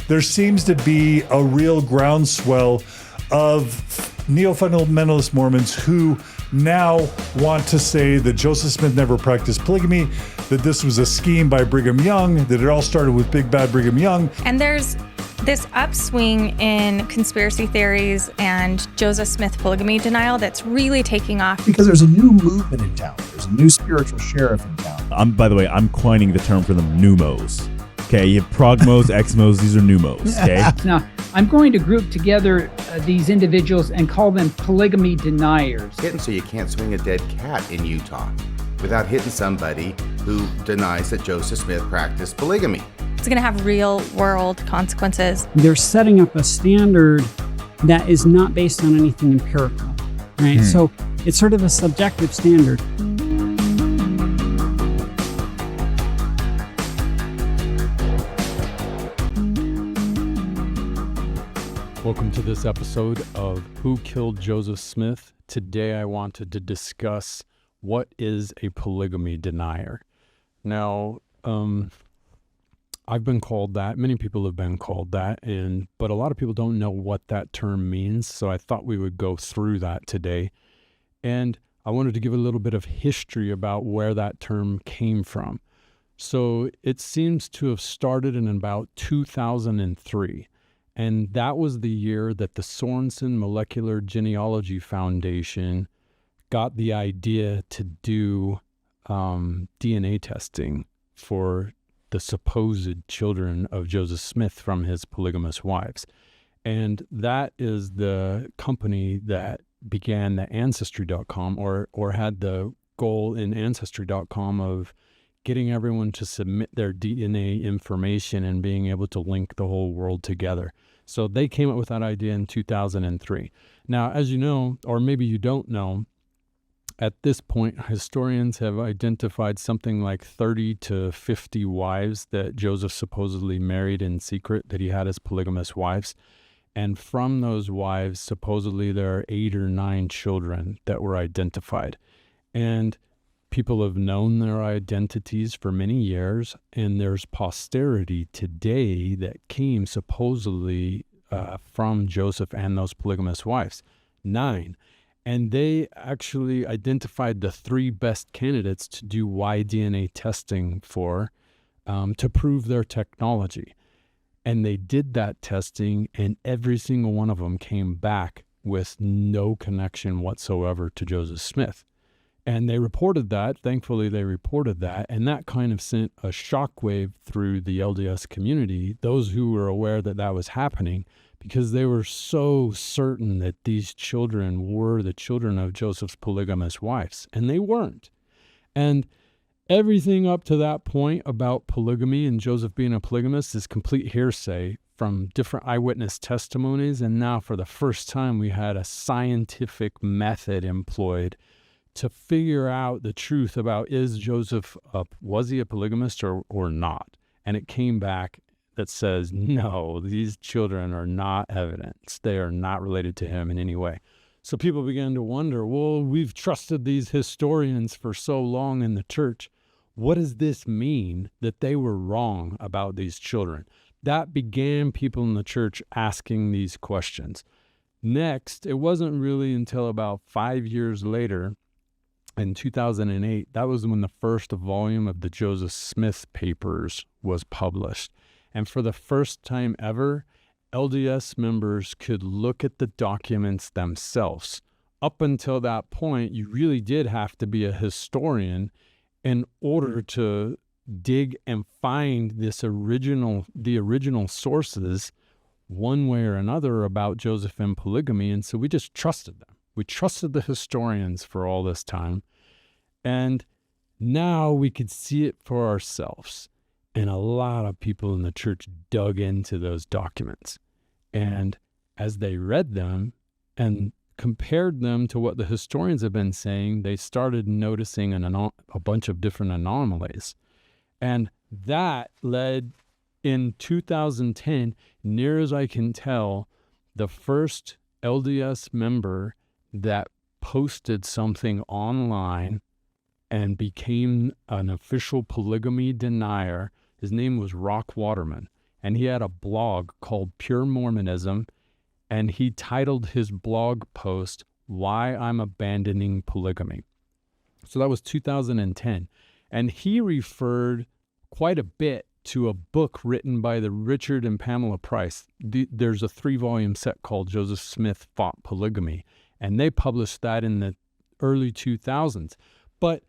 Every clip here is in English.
there seems to be a real groundswell of neo-fundamentalist Mormons who now want to say that Joseph Smith never practiced polygamy, that this was a scheme by Brigham Young, that it all started with Big Bad Brigham Young. And there's this upswing in conspiracy theories and Joseph Smith polygamy denial that's really taking off. Because there's a new movement in town. There's a new spiritual sheriff in town. By the way, I'm coining the term for them, pneumos. Okay, you have progmos, exmos, these are pneumos, okay? Now, I'm going to group together these individuals and call them polygamy deniers. Hitting so you can't swing a dead cat in Utah without hitting somebody who denies that Joseph Smith practiced polygamy. It's going to have real world consequences. They're setting up a standard that is not based on anything empirical, right? So it's sort of a subjective standard. Welcome to this episode of Who Killed Joseph Smith? Today I wanted to discuss what is a polygamy denier. Now, I've been called that. Many people have been called that, but a lot of people don't know what that term means, so I thought we would go through that today. And I wanted to give a little bit of history about where that term came from. So it seems to have started in about 2003. And that was the year that the Sorensen Molecular Genealogy Foundation got the idea to do DNA testing for the supposed children of Joseph Smith from his polygamous wives. And that is the company that began the Ancestry.com or had the goal in Ancestry.com of getting everyone to submit their DNA information and being able to link the whole world together. So they came up with that idea in 2003. Now, as you know, or maybe you don't know, at this point, historians have identified something like 30 to 50 wives that Joseph supposedly married in secret, that he had as polygamous wives. And from those wives, supposedly there are 8 or 9 children that were identified. And people have known their identities for many years, and there's posterity today that came supposedly from Joseph and those polygamous wives, 9. And they actually identified the 3 best candidates to do Y-DNA testing for to prove their technology. And they did that testing, and every single one of them came back with no connection whatsoever to Joseph Smith. And they reported that, thankfully they reported that, and that kind of sent a shockwave through the LDS community, those who were aware that that was happening, because they were so certain that these children were the children of Joseph's polygamous wives, and they weren't. And everything up to that point about polygamy and Joseph being a polygamist is complete hearsay from different eyewitness testimonies, and now for the first time we had a scientific method employed to figure out the truth about is Joseph, was he a polygamist or not? And it came back that says, no, these children are not evidence. They are not related to him in any way. So people began to wonder, well, we've trusted these historians for so long in the church. What does this mean that they were wrong about these children? That began people in the church asking these questions. Next, it wasn't really until about 5 years later, in 2008, that was when the first volume of the Joseph Smith papers was published. And for the first time ever, LDS members could look at the documents themselves. Up until that point, you really did have to be a historian in order to dig and find the original sources one way or another about Joseph and polygamy. And so we just trusted them. We trusted the historians for all this time, and now we could see it for ourselves. And a lot of people in the church dug into those documents. And as they read them and compared them to what the historians have been saying, they started noticing a bunch of different anomalies. And that led, in 2010, near as I can tell, the first LDS member that posted something online and became an official polygamy denier. His name was Rock Waterman. and he had a blog called Pure Mormonism, and he titled his blog post, Why I'm Abandoning Polygamy. So that was 2010. And he referred quite a bit to a book written by the Richard and Pamela Price. There's a 3-volume set called Joseph Smith Fought Polygamy, and they published that in the early 2000s. But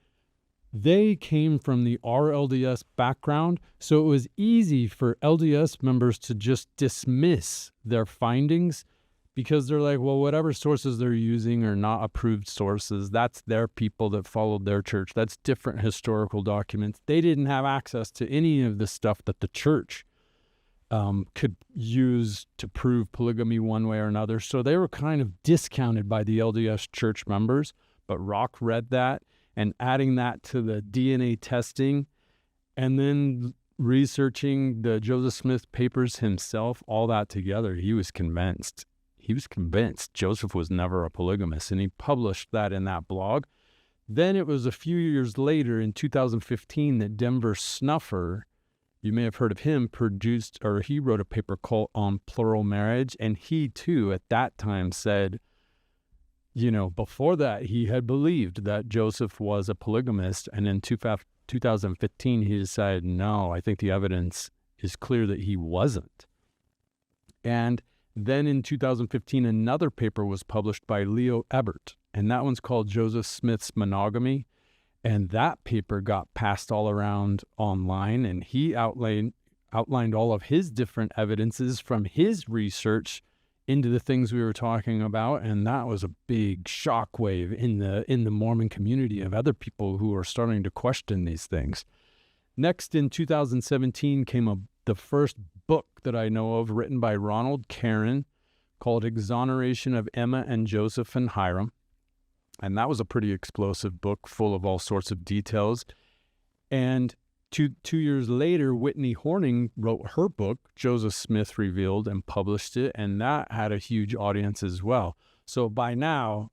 they came from the RLDS background, so it was easy for LDS members to just dismiss their findings because they're like, well, whatever sources they're using are not approved sources. That's their people that followed their church. That's different historical documents. They didn't have access to any of the stuff that the church could use to prove polygamy one way or another. So they were kind of discounted by the LDS church members. But Rock read that, and adding that to the DNA testing and then researching the Joseph Smith papers himself, all that together, he was convinced. He was convinced Joseph was never a polygamist, and he published that in that blog. Then it was a few years later, in 2015, that Denver Snuffer, you may have heard of him, he wrote a paper called On Plural Marriage, and he too at that time said, before that he had believed that Joseph was a polygamist, and in 2015 he decided, no, I think the evidence is clear that he wasn't. And then in 2015, another paper was published by Leo Ebert, and that one's called Joseph Smith's Monogamy. And that paper got passed all around online, and he outlined all of his different evidences from his research into the things we were talking about. And that was a big shockwave in the Mormon community of other people who are starting to question these things. Next, in 2017, came the first book that I know of written by Ronald Caron called Exoneration of Emma and Joseph and Hyrum. And that was a pretty explosive book full of all sorts of details. And two years later, Whitney Horning wrote her book, Joseph Smith Revealed, and published it. And that had a huge audience as well. So by now,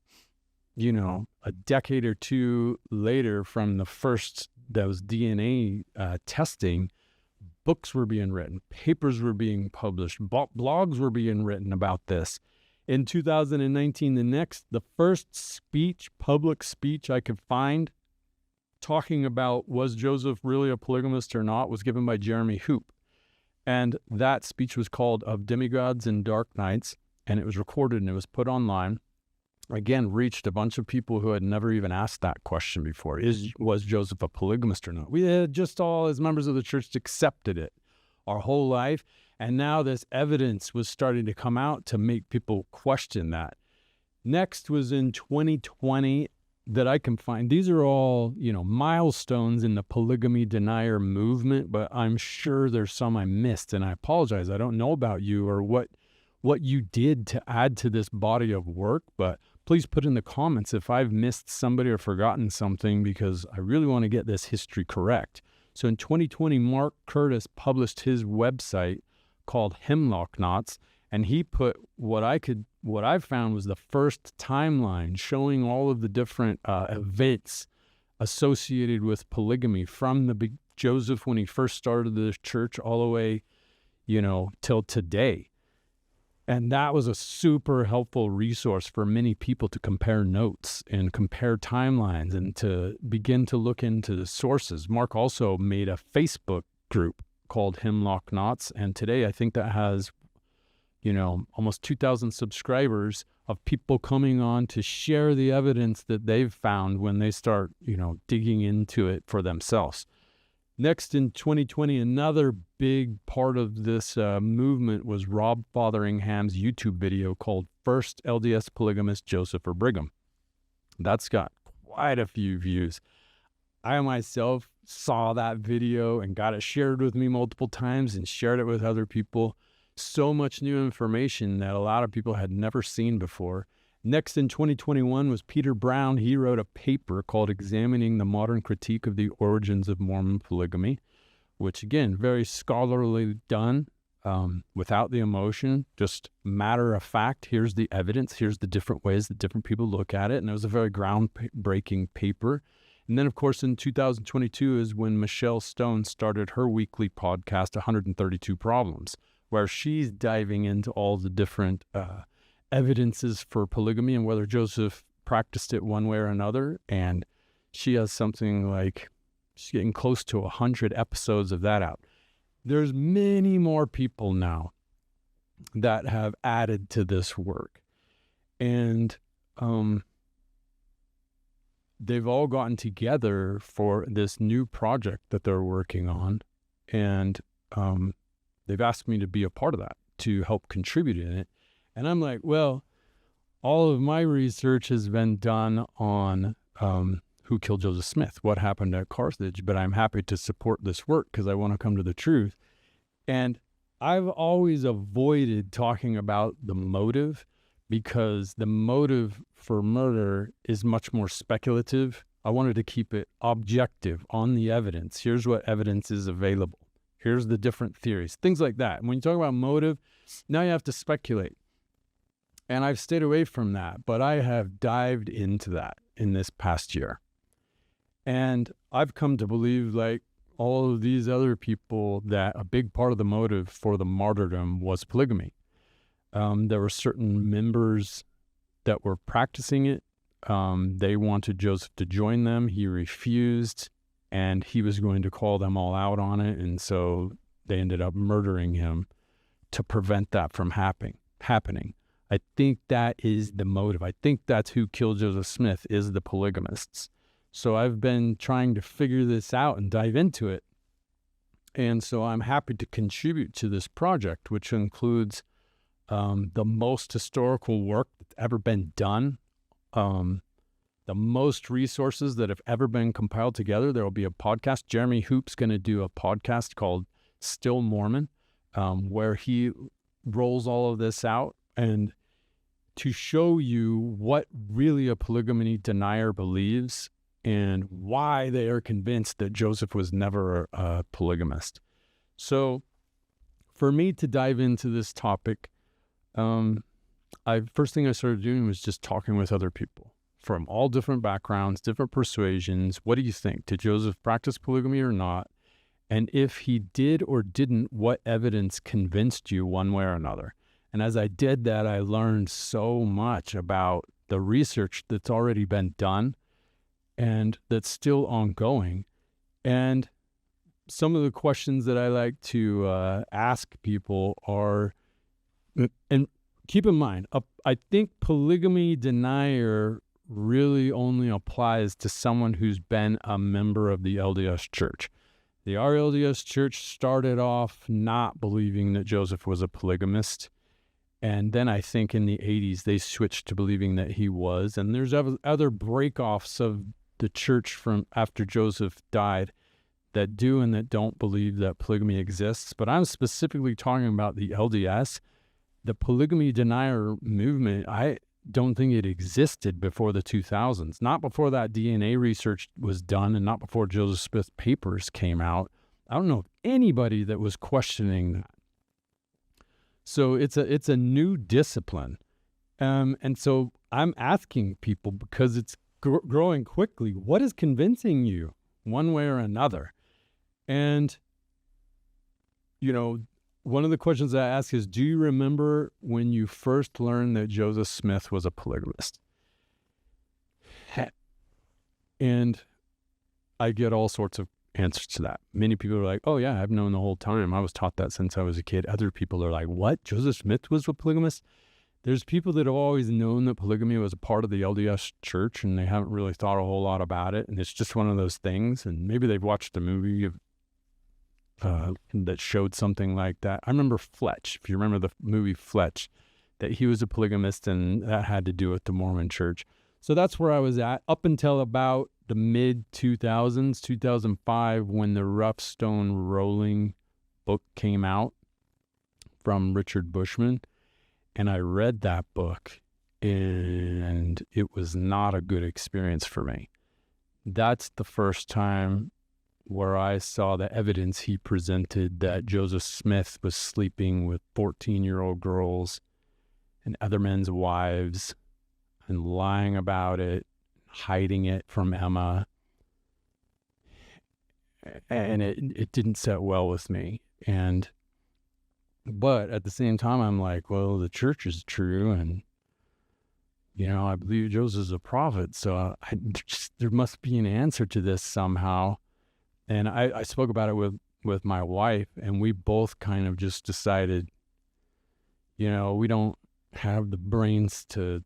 a decade or two later from the first, those DNA testing, books were being written, papers were being published, blogs were being written about this. In 2019, the first public speech I could find talking about was Joseph really a polygamist or not was given by Jeremy Hoop. And that speech was called Of Demigods and Dark Nights, and it was recorded and it was put online. Again, reached a bunch of people who had never even asked that question before. Was Joseph a polygamist or not? We had just all, as members of the church, accepted it our whole life. And now this evidence was starting to come out to make people question that. Next was in 2020 that I can find. These are all, milestones in the polygamy denier movement, but I'm sure there's some I missed, and I apologize. I don't know about you or what you did to add to this body of work, but please put in the comments if I've missed somebody or forgotten something, because I really want to get this history correct. So in 2020, Mark Curtis published his website called Hemlock Knots, and he put what I found was the first timeline showing all of the different events associated with polygamy from Joseph when he first started the church all the way, till today. And that was a super helpful resource for many people to compare notes and compare timelines and to begin to look into the sources. Mark also made a Facebook group called Hemlock Knots, and today I think that has, almost 2,000 subscribers of people coming on to share the evidence that they've found when they start, digging into it for themselves. Next, in 2020, another big part of this movement was Rob Fotheringham's YouTube video called First LDS Polygamist, Joseph or Brigham. That's got quite a few views. I myself saw that video and got it shared with me multiple times and shared it with other people. So much new information that a lot of people had never seen before. Next in 2021 was Peter Brown. He wrote a paper called Examining the Modern Critique of the Origins of Mormon Polygamy, which again, very scholarly done, without the emotion, just matter of fact. Here's the evidence. Here's the different ways that different people look at it. And it was a very groundbreaking paper. And then, of course, in 2022 is when Michelle Stone started her weekly podcast, 132 Problems, where she's diving into all the different evidences for polygamy and whether Joseph practiced it one way or another. And she has something like, she's getting close to 100 episodes of that out. There's many more people now that have added to this work. And they've all gotten together for this new project that they're working on. And they've asked me to be a part of that, to help contribute in it. And I'm like, well, all of my research has been done on who killed Joseph Smith, what happened at Carthage, but I'm happy to support this work because I want to come to the truth. And I've always avoided talking about the motive because the motive for murder is much more speculative. I wanted to keep it objective on the evidence. Here's what evidence is available. Here's the different theories, things like that. And when you talk about motive, now you have to speculate. And I've stayed away from that, but I have dived into that in this past year. And I've come to believe, like all of these other people, that a big part of the motive for the martyrdom was polygamy. There were certain members that were practicing it. They wanted Joseph to join them. He refused, and he was going to call them all out on it. And so they ended up murdering him to prevent that from happening. I think that is the motive. I think that's who killed Joseph Smith, is the polygamists. So I've been trying to figure this out and dive into it. And so I'm happy to contribute to this project, which includes the most historical work that's ever been done, the most resources that have ever been compiled together. There will be a podcast. Jeremy Hoop's going to do a podcast called Still Mormon, where he rolls all of this out and to show you what really a polygamy denier believes and why they are convinced that Joseph was never a polygamist. So for me to dive into this topic, first thing I started doing was just talking with other people from all different backgrounds, different persuasions. What do you think? Did Joseph practice polygamy or not? And if he did or didn't, what evidence convinced you one way or another? And as I did that, I learned so much about the research that's already been done and that's still ongoing. And some of the questions that I like to ask people are, and keep in mind, I think polygamy denier really only applies to someone who's been a member of the LDS Church. The RLDS Church started off not believing that Joseph was a polygamist. And then I think in the 80s, they switched to believing that he was. And there's other breakoffs of the church from after Joseph died that do and that don't believe that polygamy exists. But I'm specifically talking about the LDS. The polygamy denier movement, I don't think it existed before the 2000s. Not before that DNA research was done and not before Joseph Smith papers came out. I don't know of anybody that was questioning that. So it's a new discipline. And so I'm asking people, because it's growing quickly, what is convincing you one way or another? And, you know, one of the questions I ask is, do you remember when you first learned that Joseph Smith was a polygamist? And I get all sorts of answers to that. Many people are like, oh yeah, I've known the whole time. I was taught that since I was a kid. Other people are like, what? Joseph Smith was a polygamist? There's people that have always known that polygamy was a part of the LDS Church and they haven't really thought a whole lot about it. And it's just one of those things. And maybe they've watched a movie that showed something like that. I remember Fletch, if you remember the movie Fletch, that he was a polygamist and that had to do with the Mormon Church. So that's where I was at up until about the mid-2000s, 2005, when the Rough Stone Rolling book came out from Richard Bushman. And I read that book, and it was not a good experience for me. That's the first time where I saw the evidence he presented that Joseph Smith was sleeping with 14-year-old girls and other men's wives and lying about it, hiding it from Emma. and it didn't set well with me. But at the same time, I'm like, well, the church is true, and I believe Joseph's a prophet, so there must be an answer to this somehow. And I spoke about it with my wife, and we both kind of just decided, we don't have the brains to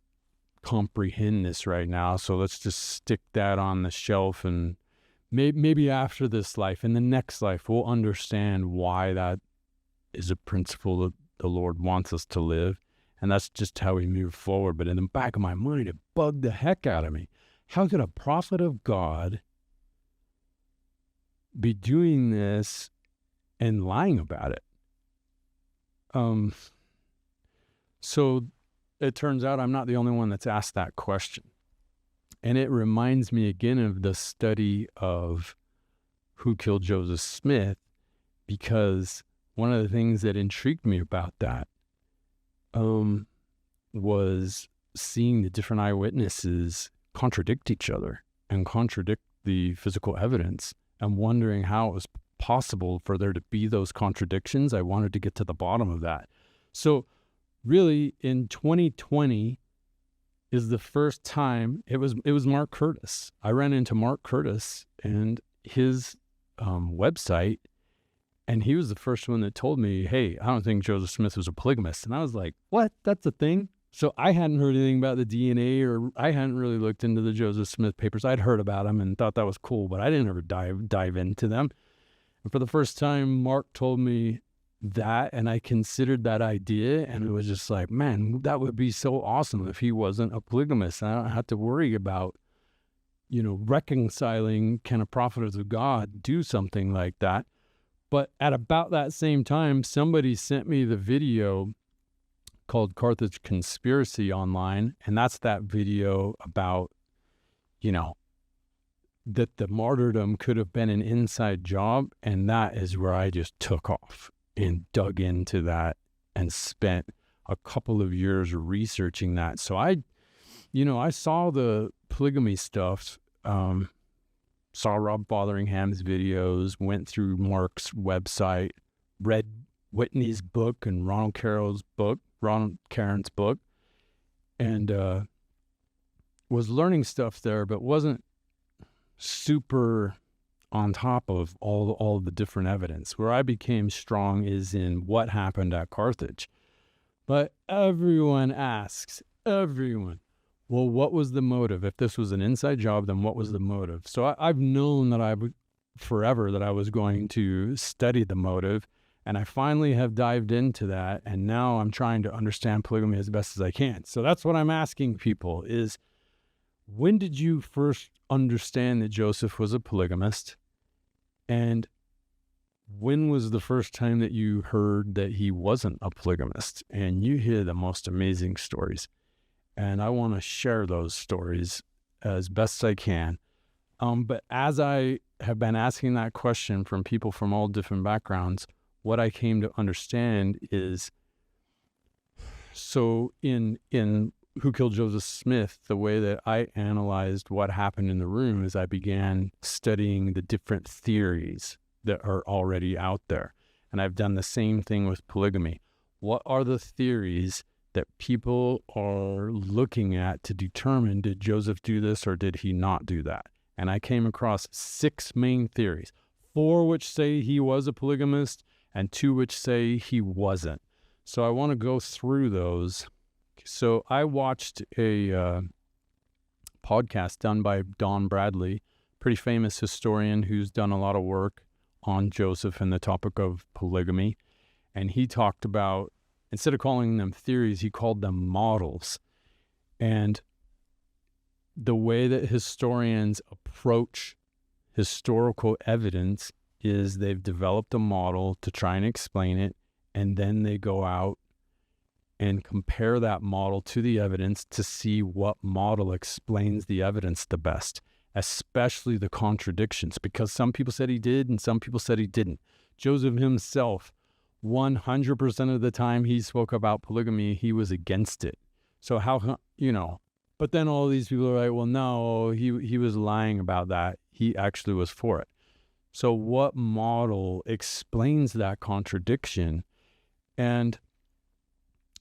comprehend this right now, so let's just stick that on the shelf, and maybe after this life, in the next life, we'll understand why that is a principle that the Lord wants us to live. And that's just how we move forward. But in the back of my mind, it bugged the heck out of me. How could a prophet of God be doing this and lying about it? So it turns out I'm not the only one that's asked that question. And it reminds me again of the study of Who Killed Joseph Smith, because one of the things that intrigued me about that was seeing the different eyewitnesses contradict each other and contradict the physical evidence, and wondering how it was possible for there to be those contradictions. I wanted to get to the bottom of that. So really, in 2020 is the first time it was Mark Curtis. I ran into Mark Curtis and his website, and he was the first one that told me, hey, I don't think Joseph Smith was a polygamist. And I was like, what? That's a thing? So I hadn't heard anything about the DNA, or I hadn't really looked into the Joseph Smith papers. I'd heard about them and thought that was cool, but I didn't ever dive into them. And for the first time, Mark told me that, and I considered that idea, and it was just like, man, that would be so awesome if he wasn't a polygamist. And I don't have to worry about, reconciling, can a prophet of God do something like that? But at about that same time, somebody sent me the video called Carthage Conspiracy online. And that's that video about, that the martyrdom could have been an inside job. And that is where I just took off and dug into that and spent a couple of years researching that. So I saw the polygamy stuff, saw Rob Fotheringham's videos, went through Mark's website, read Whitney's book and Ronald Caron's book, and was learning stuff there, but wasn't super on top of all the different evidence. Where I became strong is in what happened at Carthage. But everyone asks, well, what was the motive? If this was an inside job, then what was the motive? So I've known that forever that I was going to study the motive, and I finally have dived into that, and now I'm trying to understand polygamy as best as I can. So that's what I'm asking people is, when did you first understand that Joseph was a polygamist? And when was the first time that you heard that he wasn't a polygamist? And you hear the most amazing stories. And I want to share those stories as best I can. But as I have been asking that question from people from all different backgrounds, what I came to understand is, so in Who Killed Joseph Smith, the way that I analyzed what happened in the room is I began studying the different theories that are already out there. And I've done the same thing with polygamy. What are the theories that people are looking at to determine, did Joseph do this or did he not do that? And I came across 6 main theories, 4 which say he was a polygamist and 2 which say he wasn't. So I want to go through those. So I watched a podcast done by Don Bradley, pretty famous historian who's done a lot of work on Joseph and the topic of polygamy. And he talked about, instead of calling them theories, he called them models. And the way that historians approach historical evidence is they've developed a model to try and explain it, and then they go out and compare that model to the evidence to see what model explains the evidence the best, especially the contradictions, because some people said he did and some people said he didn't. Joseph himself, 100% of the time he spoke about polygamy, he was against it. So how, but then all these people are like, well, no, he was lying about that. He actually was for it. So what model explains that contradiction? And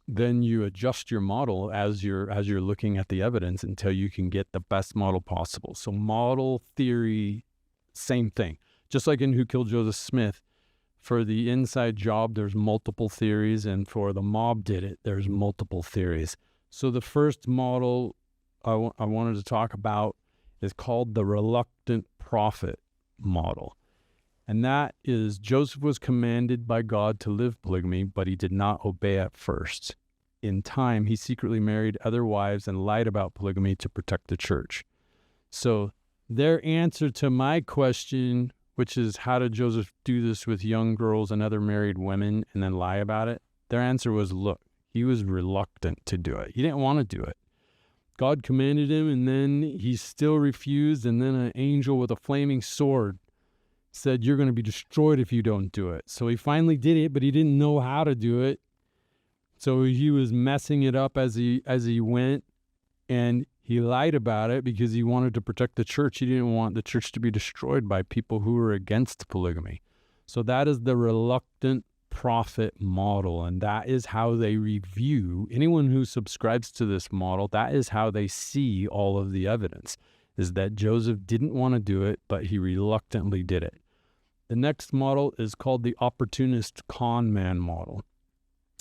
then you adjust your model as you're looking at the evidence until you can get the best model possible. So model theory, same thing. Just like in Who Killed Joseph Smith, for the inside job, there's multiple theories, and for the mob did it, there's multiple theories. So the first model I wanted to talk about is called the reluctant prophet model. And that is, Joseph was commanded by God to live polygamy, but he did not obey at first. In time, he secretly married other wives and lied about polygamy to protect the church. So their answer to my question, which is how did Joseph do this with young girls and other married women and then lie about it? Their answer was, look, he was reluctant to do it. He didn't want to do it. God commanded him, and then he still refused, and then an angel with a flaming sword said, you're going to be destroyed if you don't do it. So he finally did it, but he didn't know how to do it. So he was messing it up as he went, and he lied about it because he wanted to protect the church. He didn't want the church to be destroyed by people who were against polygamy. So that is the reluctant prophet model, and that is how they review anyone who subscribes to this model. That is how they see all of the evidence, is that Joseph didn't want to do it, but he reluctantly did it. The next model is called the opportunist con man model.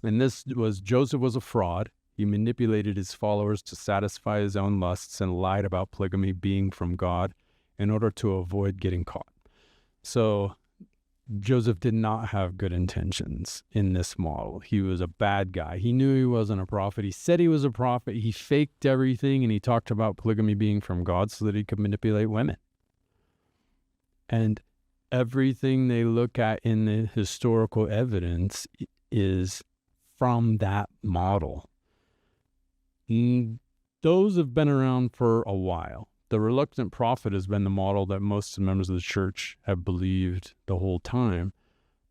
And this was, Joseph was a fraud. He manipulated his followers to satisfy his own lusts and lied about polygamy being from God in order to avoid getting caught. So Joseph did not have good intentions in this model. He was a bad guy. He knew he wasn't a prophet. He said he was a prophet. He faked everything, and he talked about polygamy being from God so that he could manipulate women. And everything they look at in the historical evidence is from that model. Those have been around for a while. The reluctant prophet has been the model that most members of the church have believed the whole time.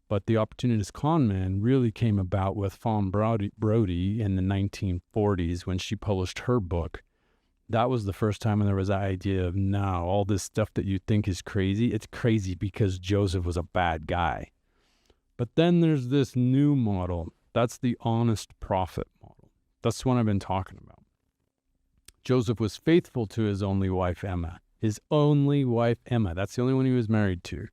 But the opportunist con man really came about with Fawn Brody in the 1940s when she published her book. That was the first time when there was that idea of, now all this stuff that you think is crazy, it's crazy because Joseph was a bad guy. But then there's this new model. That's the honest prophet model. That's what I've been talking about. Joseph was faithful to his only wife, Emma. His only wife, Emma. That's the only one he was married to.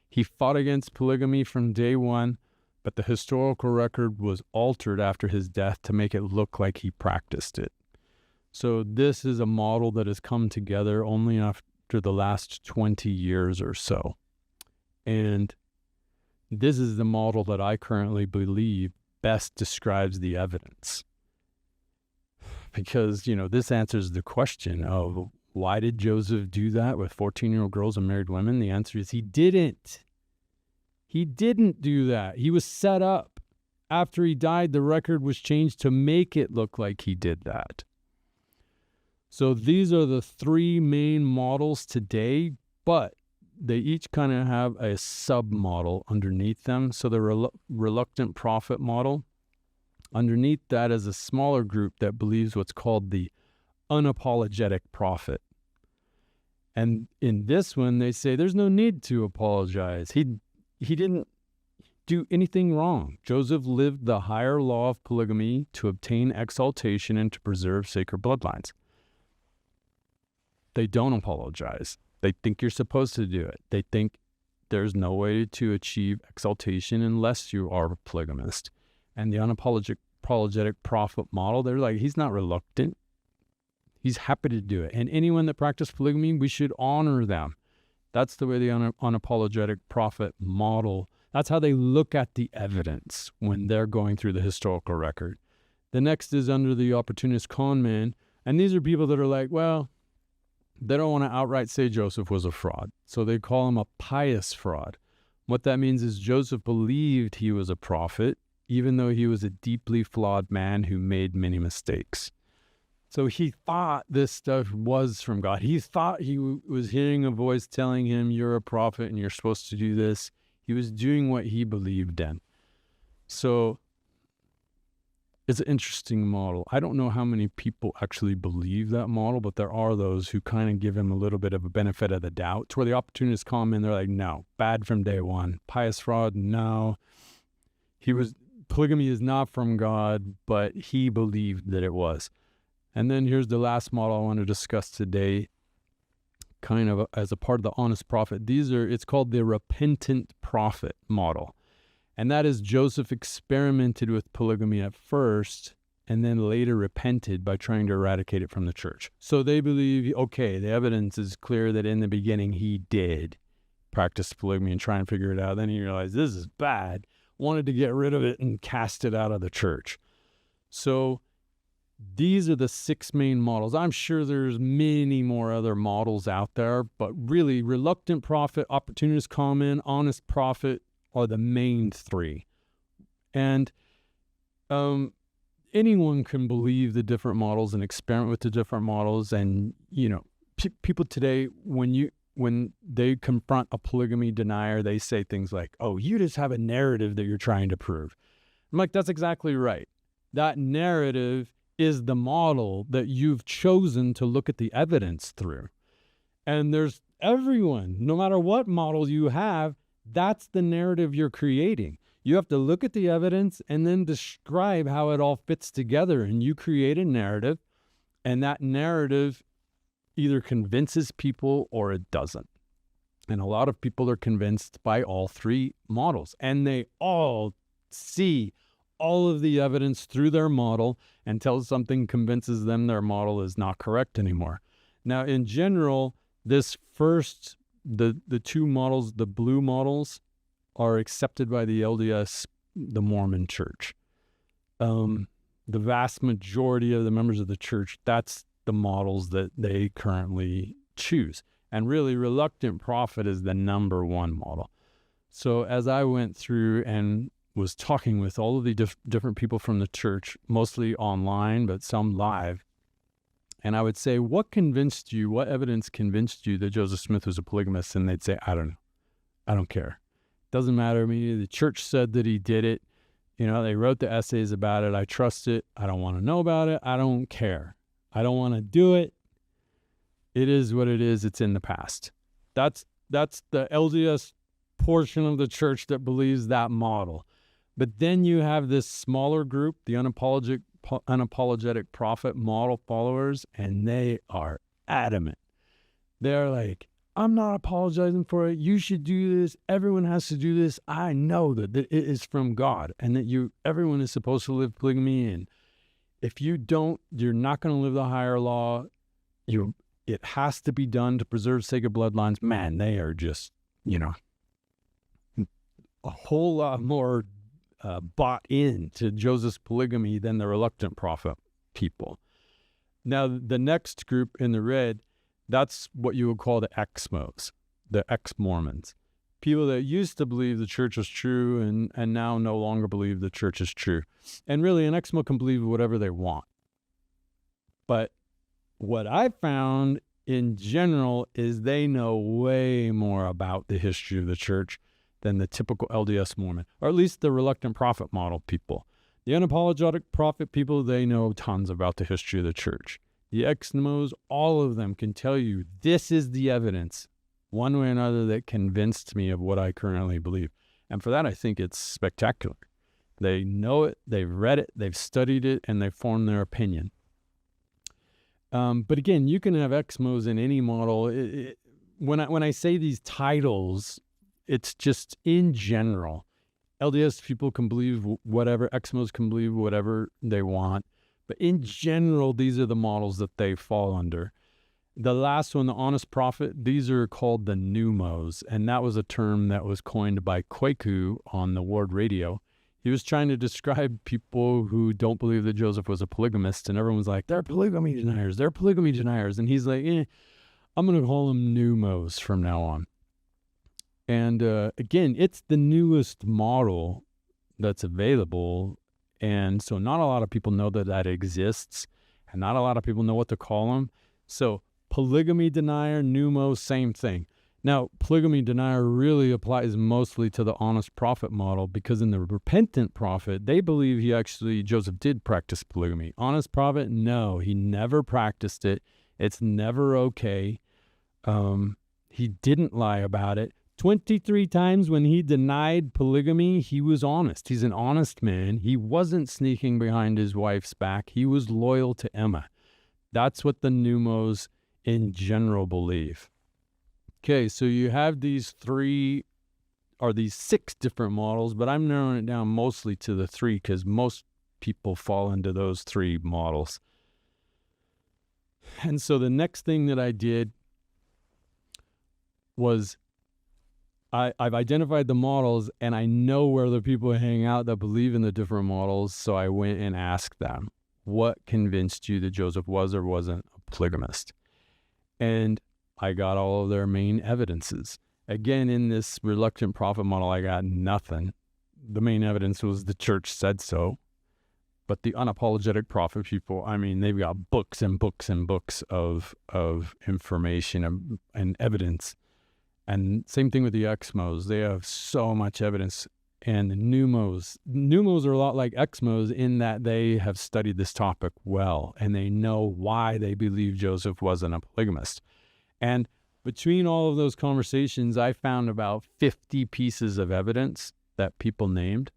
He fought against polygamy from day one, but the historical record was altered after his death to make it look like he practiced it. So this is a model that has come together only after the last 20 years or so. And this is the model that I currently believe best describes the evidence. Because, this answers the question of why did Joseph do that with 14-year-old girls and married women? The answer is he didn't. He didn't do that. He was set up. After he died, the record was changed to make it look like he did that. So these are the three main models today, but they each kind of have a sub-model underneath them. So the reluctant prophet model, underneath that is a smaller group that believes what's called the unapologetic prophet. And in this one, they say there's no need to apologize. He didn't do anything wrong. Joseph lived the higher law of polygamy to obtain exaltation and to preserve sacred bloodlines. They don't apologize. They think you're supposed to do it. They think there's no way to achieve exaltation unless you are a polygamist. And the unapologetic prophet model, they're like, he's not reluctant. He's happy to do it. And anyone that practices polygamy, we should honor them. That's the way the unapologetic prophet model, that's how they look at the evidence when they're going through the historical record. The next is under the opportunist con man. And these are people that are like, well, they don't want to outright say Joseph was a fraud. So they call him a pious fraud. What that means is Joseph believed he was a prophet, even though he was a deeply flawed man who made many mistakes. So he thought this stuff was from God. He thought he was hearing a voice telling him, you're a prophet and you're supposed to do this. He was doing what he believed in. So it's an interesting model. I don't know how many people actually believe that model, but there are those who kind of give him a little bit of a benefit of the doubt, to where the opportunists come in, they're like, no, bad from day one. Pious fraud, no. Polygamy is not from God, but he believed that it was. And then here's the last model I want to discuss today, kind of as a part of the honest prophet. It's called the repentant prophet model. And that is Joseph experimented with polygamy at first and then later repented by trying to eradicate it from the church. So they believe, okay, the evidence is clear that in the beginning he did practice polygamy and try and figure it out. Then he realized this is bad, wanted to get rid of it and cast it out of the church. So these are the 6 main models. I'm sure there's many more other models out there, but really reluctant prophet, opportunist comment, honest prophet, are the main 3. And anyone can believe the different models and experiment with the different models. And, people today, when they confront a polygamy denier, they say things like, oh, you just have a narrative that you're trying to prove. I'm like, that's exactly right. That narrative is the model that you've chosen to look at the evidence through. And there's everyone, no matter what model you have, that's the narrative you're creating. You have to look at the evidence and then describe how it all fits together. And you create a narrative, and that narrative either convinces people or it doesn't. And a lot of people are convinced by all 3 models, and they all see all of the evidence through their model until something convinces them their model is not correct anymore. Now, in general, this first the 2 models, the blue models, are accepted by the LDS, the Mormon church. The vast majority of the members of the church, that's the models that they currently choose. And really, reluctant prophet is the number 1 model. So as I went through and was talking with all of the different people from the church, mostly online, but some live, and I would say, what evidence convinced you that Joseph Smith was a polygamist? And they'd say, I don't know. I don't care. Doesn't matter to me. The church said that he did it. They wrote the essays about it. I trust it. I don't want to know about it. I don't care. I don't want to do it. It is what it is. It's in the past. That's the LDS portion of the church that believes that model. But then you have this smaller group, the unapologetic prophet model followers, and they are adamant. They're like, I'm not apologizing for it. You should do this. Everyone has to do this. I know that it is from God, and that everyone is supposed to live polygamy. And if you don't, you're not going to live the higher law. It has to be done to preserve sacred bloodlines. Man, they are just, a whole lot more bought into Joseph's polygamy than the reluctant prophet people. Now, the next group in the red, that's what you would call the ex-Mos, the ex-Mormons. People that used to believe the church was true and now no longer believe the church is true. And really, an ex-Mo can believe whatever they want. But what I found in general is they know way more about the history of the church than the typical LDS Mormon, or at least the reluctant prophet model people. The unapologetic prophet people, they know tons about the history of the church. The ex-Mos, all of them can tell you, this is the evidence, one way or another, that convinced me of what I currently believe. And for that, I think it's spectacular. They know it, they've read it, they've studied it, and they've formed their opinion. But again, you can have ex-Mos in any model. When I say these titles, it's just in general. LDS people can believe whatever, ex-Mos can believe whatever they want. But in general, these are the models that they fall under. The last one, the honest prophet, these are called the pneumos. And that was a term that was coined by Kwaku on the Ward Radio. He was trying to describe people who don't believe that Joseph was a polygamist. And everyone's like, they're polygamy deniers. They're polygamy deniers. And he's like, I'm going to call them pneumos from now on. And again, it's the newest model that's available. And so not a lot of people know that exists. And not a lot of people know what to call them. So polygamy denier, pneumo, same thing. Now, polygamy denier really applies mostly to the honest prophet model, because in the repentant prophet, they believe Joseph did practice polygamy. Honest prophet, no, he never practiced it. It's never okay. He didn't lie about it. 23 times when he denied polygamy, he was honest. He's an honest man. He wasn't sneaking behind his wife's back. He was loyal to Emma. That's what the pneumos in general believe. Okay, so you have these six different models, but I'm narrowing it down mostly to the three because most people fall into those three models. And so the next thing that I did was I've identified the models, and I know where the people hang out that believe in the different models, so I went and asked them, what convinced you that Joseph was or wasn't a polygamist? And I got all of their main evidences. Again, in this reluctant prophet model, I got nothing. The main evidence was the church said so. But the unapologetic prophet people, I mean, they've got books and books and books of information and evidence. And same thing with the Exmos. They have so much evidence. And the Pneumos are a lot like Exmos in that they have studied this topic well, and they know why they believe Joseph wasn't a polygamist. And between all of those conversations, I found about 50 pieces of evidence that people named.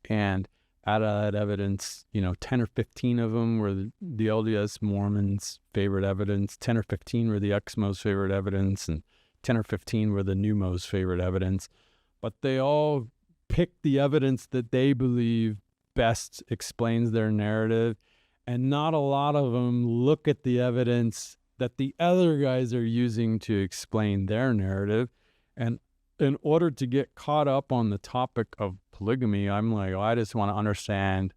And out of that evidence, 10 or 15 of them were the LDS Mormons' favorite evidence, 10 or 15 were the Exmos' favorite evidence, and 10 or 15 were the Pneumos' favorite evidence. But they all picked the evidence that they believe best explains their narrative, and not a lot of them look at the evidence that the other guys are using to explain their narrative. And in order to get caught up on the topic of polygamy, I'm like, I just want to understand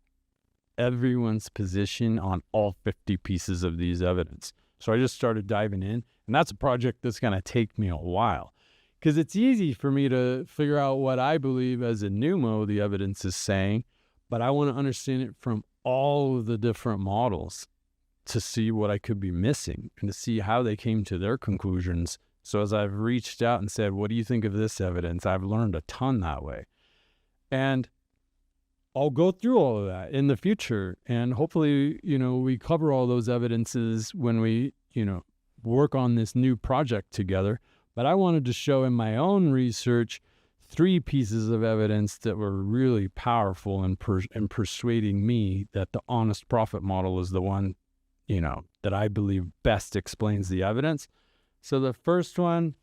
everyone's position on all 50 pieces of these evidence. So I just started diving in, and that's a project that's going to take me a while, because it's easy for me to figure out what I believe as a pneumo the evidence is saying, but I want to understand it from all of the different models to see what I could be missing and to see how they came to their conclusions. So as I've reached out and said, what do you think of this evidence? I've learned a ton that way. And I'll go through all of that in the future. And hopefully, we cover all those evidences when we, work on this new project together. But I wanted to show in my own research 3 pieces of evidence that were really powerful in persuading me that the honest prophet model is the one, that I believe best explains the evidence. So the first one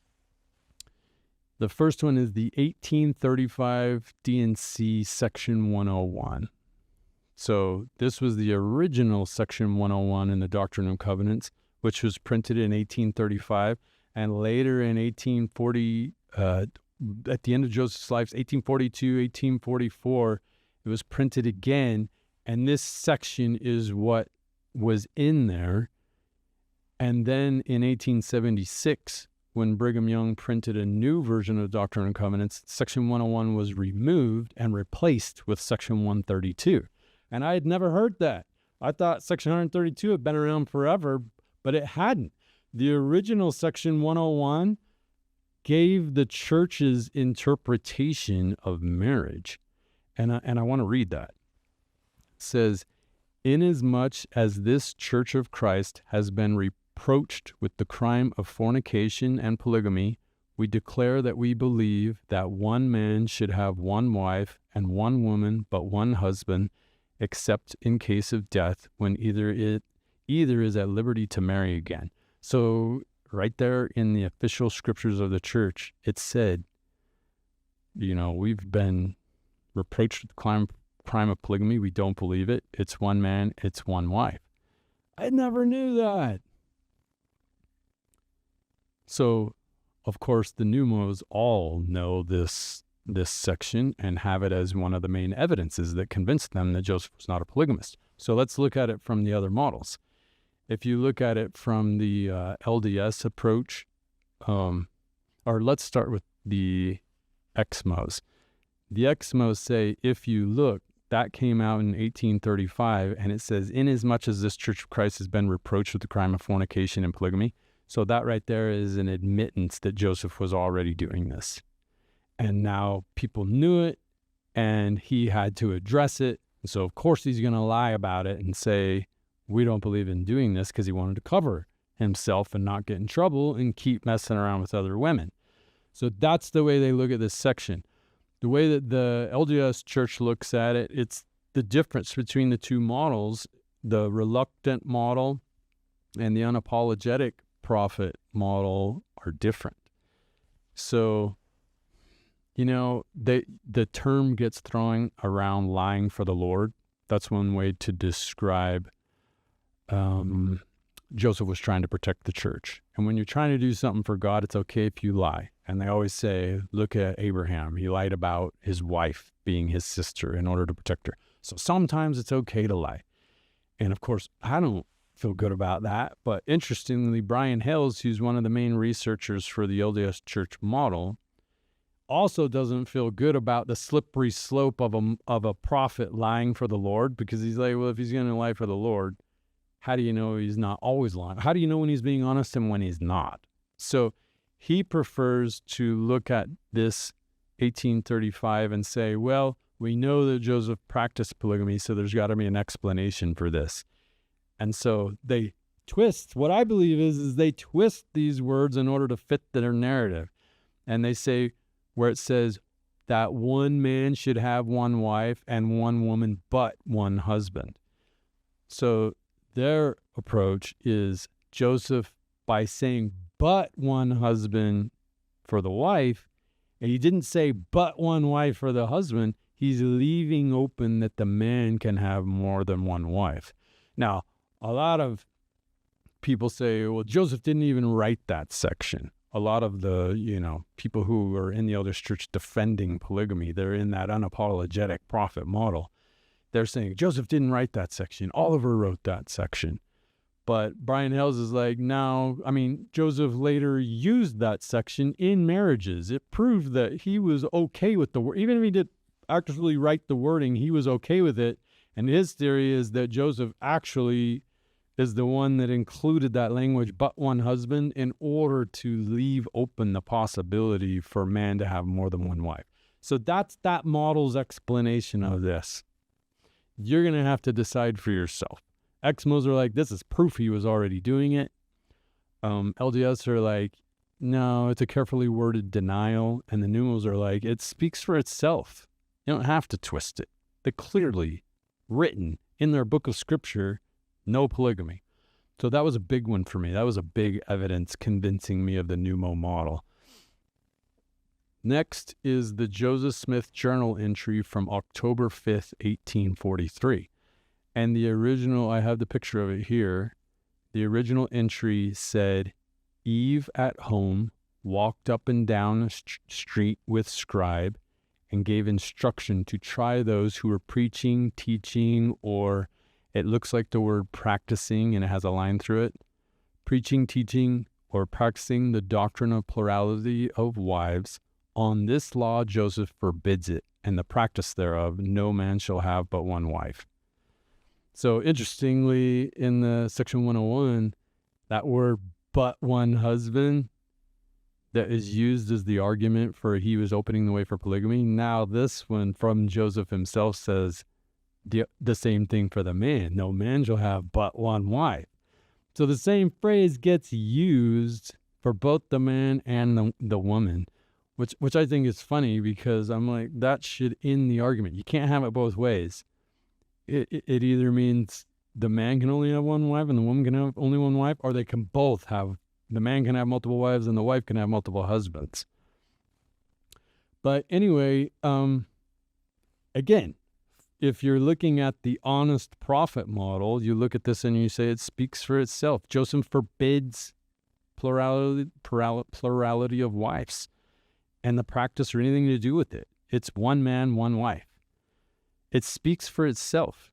is the 1835 D&C Section 101. So this was the original Section 101 in the Doctrine and Covenants, which was printed in 1835, and later in 1840, at the end of Joseph's life, 1842, 1844, it was printed again, and this section is what was in there. And then in 1876, when Brigham Young printed a new version of Doctrine and Covenants, Section 101 was removed and replaced with Section 132. And I had never heard that. I thought Section 132 had been around forever, but it hadn't. The original Section 101 gave the church's interpretation of marriage. And I want to read that. It says, "Inasmuch as this Church of Christ has been reproached with the crime of fornication and polygamy, we declare that we believe that one man should have one wife and one woman but one husband, except in case of death, when either is at liberty to marry again." So right there in the official scriptures of the church, it said, we've been reproached with the crime of polygamy. We don't believe it. It's one man, it's one wife. I never knew that. So, of course, the pneumos all know this section and have it as one of the main evidences that convinced them that Joseph was not a polygamist. So let's look at it from the other models. If you look at it from the LDS approach, or let's start with the Exmos. The Exmos say, if you look, that came out in 1835, and it says, "Inasmuch as this Church of Christ has been reproached with the crime of fornication and polygamy." So that right there is an admittance that Joseph was already doing this. And now people knew it, and he had to address it. So of course he's going to lie about it and say, we don't believe in doing this, because he wanted to cover himself and not get in trouble and keep messing around with other women. So that's the way they look at this section. The way that the LDS church looks at it, it's the difference between the two models, the reluctant model and the unapologetic prophet model, are different. So, the term gets thrown around lying for the Lord. That's one way to describe Joseph was trying to protect the church. And when you're trying to do something for God, it's okay if you lie. And they always say, look at Abraham. He lied about his wife being his sister in order to protect her. So sometimes it's okay to lie. And of course, I don't feel good about that. But interestingly, Brian Hales, who's one of the main researchers for the LDS church model, also doesn't feel good about the slippery slope of a prophet lying for the Lord, because he's like, well, if he's going to lie for the Lord, how do you know he's not always lying? How do you know when he's being honest and when he's not? So he prefers to look at this 1835 and say, well, we know that Joseph practiced polygamy, so there's got to be an explanation for this. And so they twist, what I believe is they twist these words in order to fit their narrative. And they say, where it says that one man should have one wife and one woman but one husband. So their approach is Joseph, by saying but one husband for the wife, and he didn't say but one wife for the husband, he's leaving open that the man can have more than one wife. Now, a lot of people say, well, Joseph didn't even write that section. A lot of the, people who are in the LDS church defending polygamy, they're in that unapologetic prophet model. They're saying Joseph didn't write that section. Oliver wrote that section. But Brian Hales is like, no, Joseph later used that section in marriages. It proved that he was okay with the word. Even if he did actually write the wording, he was okay with it. And his theory is that Joseph actually is the one that included that language, but one husband, in order to leave open the possibility for man to have more than one wife. So that's that model's explanation of this. You're going to have to decide for yourself. Exmos are like, this is proof he was already doing it. LDS are like, no, it's a carefully worded denial. And the Pneumos are like, it speaks for itself. You don't have to twist it. They're clearly written in their book of scripture, no polygamy. So that was a big one for me. That was a big evidence convincing me of the Pneumo model. Next is the Joseph Smith journal entry from October 5th, 1843. And the original, I have the picture of it here. The original entry said, Eve at home walked up and down a street with scribe and gave instruction to try those who were preaching, teaching, or it looks like the word practicing, and it has a line through it. Preaching, teaching, or practicing the doctrine of plurality of wives. On this law, Joseph forbids it, and the practice thereof, no man shall have but one wife. So interestingly, in the section 101, that word but one husband that is used as the argument for he was opening the way for polygamy. Now this one from Joseph himself says the same thing for the man. No man shall have but one wife. So the same phrase gets used for both the man and the woman, which I think is funny, because I'm like, that should end the argument. You can't have it both ways. It either means the man can only have one wife and the woman can have only one wife, or they can both have, the man can have multiple wives and the wife can have multiple husbands. But anyway, again, if you're looking at the honest prophet model, you look at this and you say it speaks for itself. Joseph forbids plurality of wives and the practice or anything to do with it. It's one man, one wife. It speaks for itself.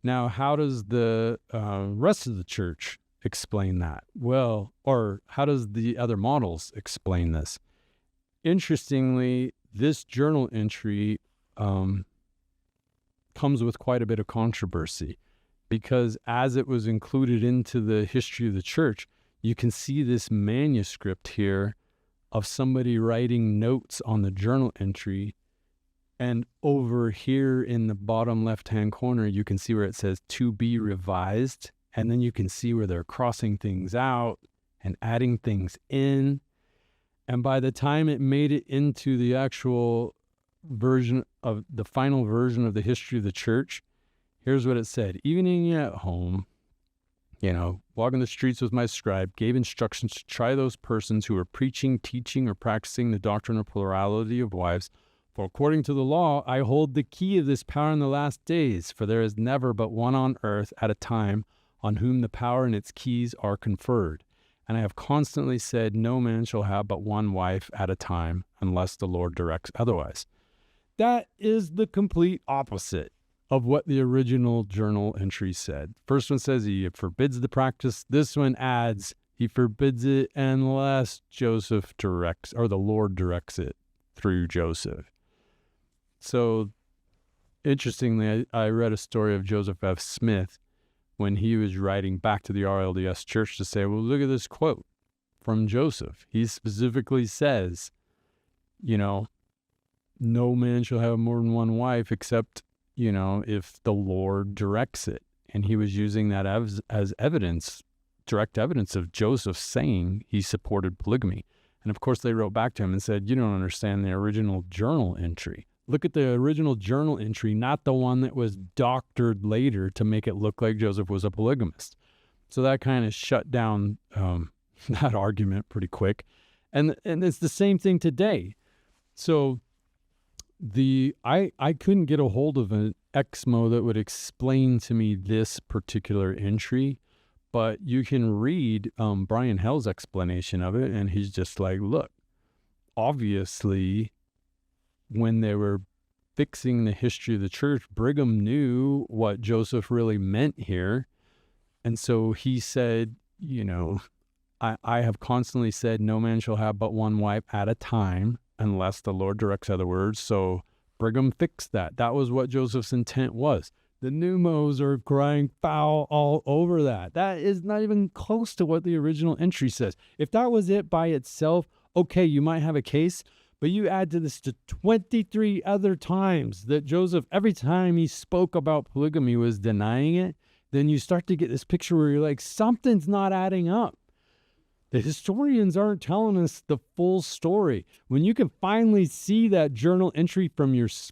Now, how does the rest of the church explain that? Well, or how does the other models explain this? Interestingly, this journal entry comes with quite a bit of controversy, because as it was included into the history of the church, you can see this manuscript here of somebody writing notes on the journal entry. And over here in the bottom left-hand corner, you can see where it says to be revised. And then you can see where they're crossing things out and adding things in. And by the time it made it into the actual version of the final version of the history of the church, here's what it said. Evening at home, walking the streets with my scribe, gave instructions to try those persons who were preaching, teaching, or practicing the doctrine of plurality of wives. For according to the law, I hold the key of this power in the last days, for there is never but one on earth at a time on whom the power and its keys are conferred. And I have constantly said, no man shall have but one wife at a time, unless the Lord directs otherwise. That is the complete opposite of what the original journal entry said. First one says he forbids the practice. This one adds he forbids it unless Joseph directs, or the Lord directs it through Joseph. So, interestingly, I read a story of Joseph F. Smith when he was writing back to the RLDS church to say, well, look at this quote from Joseph. He specifically says, no man shall have more than one wife except, if the Lord directs it. And he was using that as evidence, direct evidence of Joseph saying he supported polygamy. And of course, they wrote back to him and said, you don't understand the original journal entry. Look at the original journal entry, not the one that was doctored later to make it look like Joseph was a polygamist. So that kind of shut down that argument pretty quick. And it's the same thing today. So I couldn't get a hold of an exmo that would explain to me this particular entry, but you can read Brian Hell's explanation of it, and he's just like, look, obviously, when they were fixing the history of the church, Brigham knew what Joseph really meant here. And so he said, I have constantly said, no man shall have but one wife at a time, unless the Lord directs otherwise. So Brigham fixed that. That was what Joseph's intent was. The pneumos are crying foul all over that. That is not even close to what the original entry says. If that was it by itself, okay, you might have a case, but you add to this to 23 other times that Joseph, every time he spoke about polygamy, was denying it, then you start to get this picture where you're like, something's not adding up. The historians aren't telling us the full story. When you can finally see that journal entry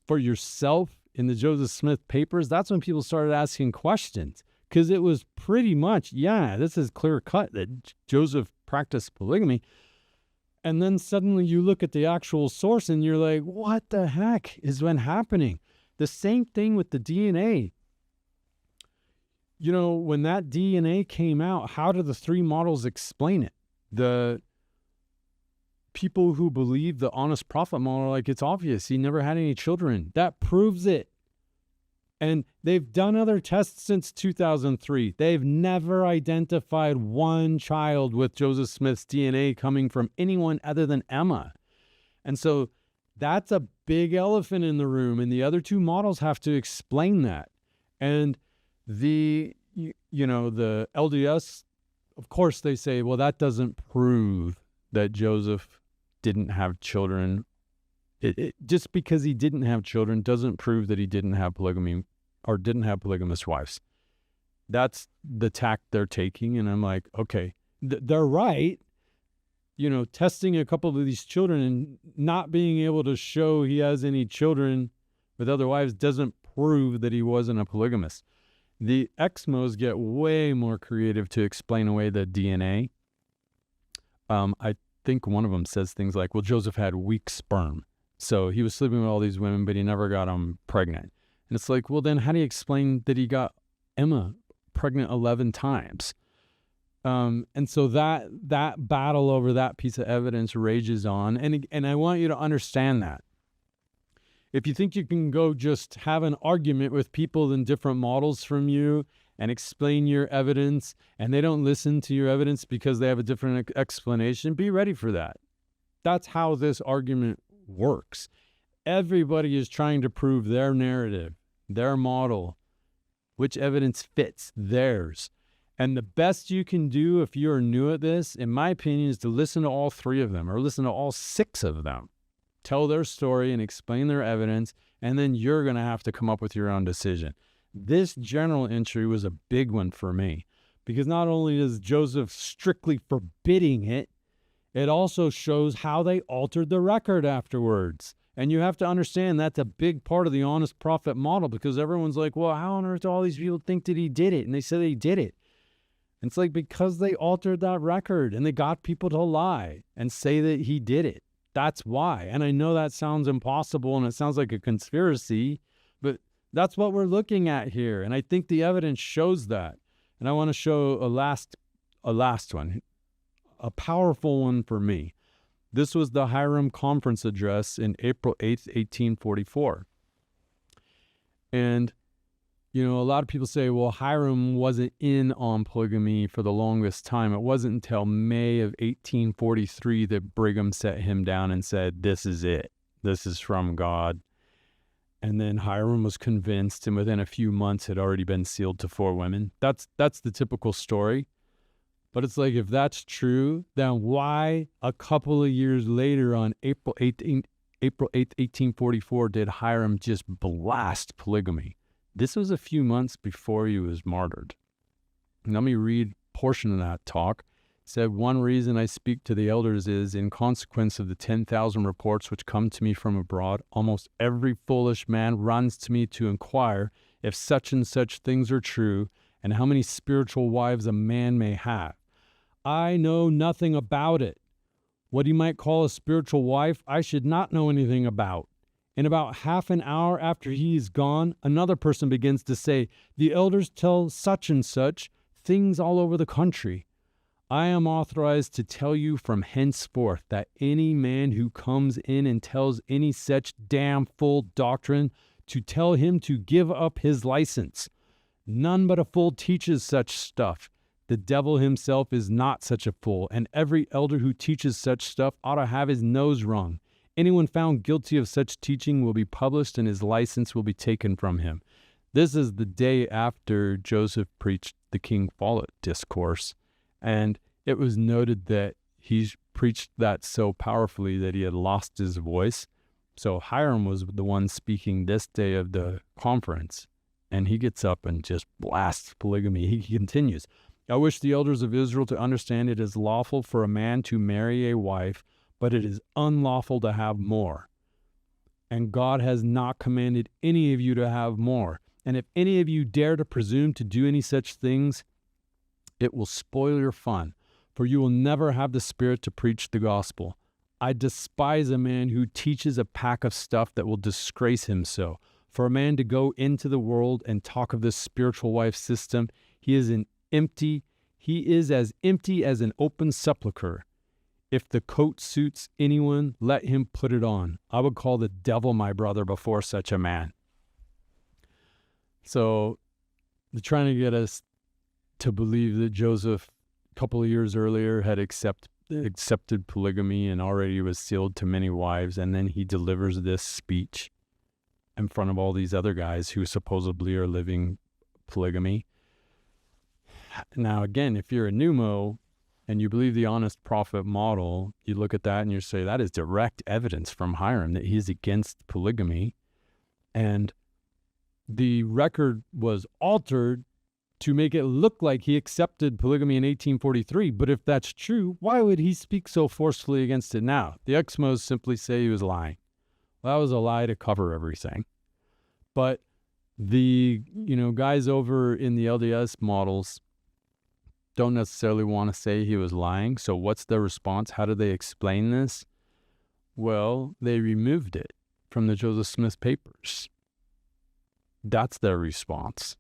for yourself in the Joseph Smith papers, that's when people started asking questions. Because it was pretty much, this is clear cut that Joseph practiced polygamy. And then suddenly you look at the actual source and you're like, what the heck is been happening? The same thing with the DNA. When that DNA came out, how do the three models explain it? The people who believe the honest prophet model are like, it's obvious he never had any children. That proves it. And they've done other tests since 2003. They've never identified one child with Joseph Smith's DNA coming from anyone other than Emma. And so that's a big elephant in the room. And the other two models have to explain that. And the LDS, of course, they say, well, that doesn't prove that Joseph didn't have children. Just because he didn't have children doesn't prove that he didn't have polygamy or didn't have polygamous wives. That's the tack they're taking. And I'm like, okay, they're right. Testing a couple of these children and not being able to show he has any children with other wives doesn't prove that he wasn't a polygamist. The exmos get way more creative to explain away the DNA. I think one of them says things like, well, Joseph had weak sperm. So he was sleeping with all these women, but he never got them pregnant. And it's like, well, then how do you explain that he got Emma pregnant 11 times? And so that battle over that piece of evidence rages on. And I want you to understand that. If you think you can go just have an argument with people in different models from you and explain your evidence, and they don't listen to your evidence because they have a different explanation, be ready for that. That's how this argument works. Everybody is trying to prove their narrative, their model, which evidence fits theirs. And the best you can do if you're new at this, in my opinion, is to listen to all 3 of them or listen to all 6 of them. Tell their story and explain their evidence, and then you're going to have to come up with your own decision. This general entry was a big one for me because not only is Joseph strictly forbidding it, it also shows how they altered the record afterwards. And you have to understand that's a big part of the honest prophet model because everyone's like, well, how on earth do all these people think that he did it? And they say they did it. It's like because they altered that record and they got people to lie and say that he did it. That's why. And I know that sounds impossible and it sounds like a conspiracy, but that's what we're looking at here. And I think the evidence shows that. And I want to show a last one, a powerful one for me. This was the Hyrum conference address in April 8th, 1844. And you know, a lot of people say, well, Hyrum wasn't in on polygamy for the longest time. It wasn't until May of 1843 that Brigham set him down and said, this is it. This is from God. And then Hyrum was convinced, and within a few months had already been sealed to 4 women. That's the typical story. But it's like, if that's true, then why a couple of years later on April 8th, 1844, did Hyrum just blast polygamy? This was a few months before he was martyred. Let me read a portion of that talk. It said, one reason I speak to the elders is, in consequence of the 10,000 reports which come to me from abroad, almost every foolish man runs to me to inquire if such and such things are true, and how many spiritual wives a man may have. I know nothing about it. What he might call a spiritual wife, I should not know anything about. In about half an hour after he is gone, another person begins to say, the elders tell such and such things all over the country. I am authorized to tell you from henceforth that any man who comes in and tells any such damn fool doctrine, to tell him to give up his license. None but a fool teaches such stuff. The devil himself is not such a fool, and every elder who teaches such stuff ought to have his nose wrung. Anyone found guilty of such teaching will be published and his license will be taken from him. This is the day after Joseph preached the King Follett discourse, and it was noted that he preached that so powerfully that he had lost his voice. So Hyrum was the one speaking this day of the conference, and he gets up and just blasts polygamy. He continues, I wish the elders of Israel to understand it is lawful for a man to marry a wife, but it is unlawful to have more. And God has not commanded any of you to have more. And if any of you dare to presume to do any such things, it will spoil your fun, for you will never have the Spirit to preach the gospel. I despise a man who teaches a pack of stuff that will disgrace him so. For a man to go into the world and talk of this spiritual wife system, he is as empty as an open sepulchre. If the coat suits anyone, let him put it on. I would call the devil my brother before such a man. So they're trying to get us to believe that Joseph, a couple of years earlier, had accepted polygamy and already was sealed to many wives, and then he delivers this speech in front of all these other guys who supposedly are living polygamy. Now, again, if you're a pneumo, and you believe the honest prophet model, you look at that and you say, that is direct evidence from Hyrum that he's against polygamy. And the record was altered to make it look like he accepted polygamy in 1843. But if that's true, why would he speak so forcefully against it now? The Exmos simply say he was lying. Well, that was a lie to cover everything. But the guys over in the LDS models don't necessarily want to say he was lying. So what's their response? How do they explain this? Well, they removed it from the Joseph Smith papers. That's their response.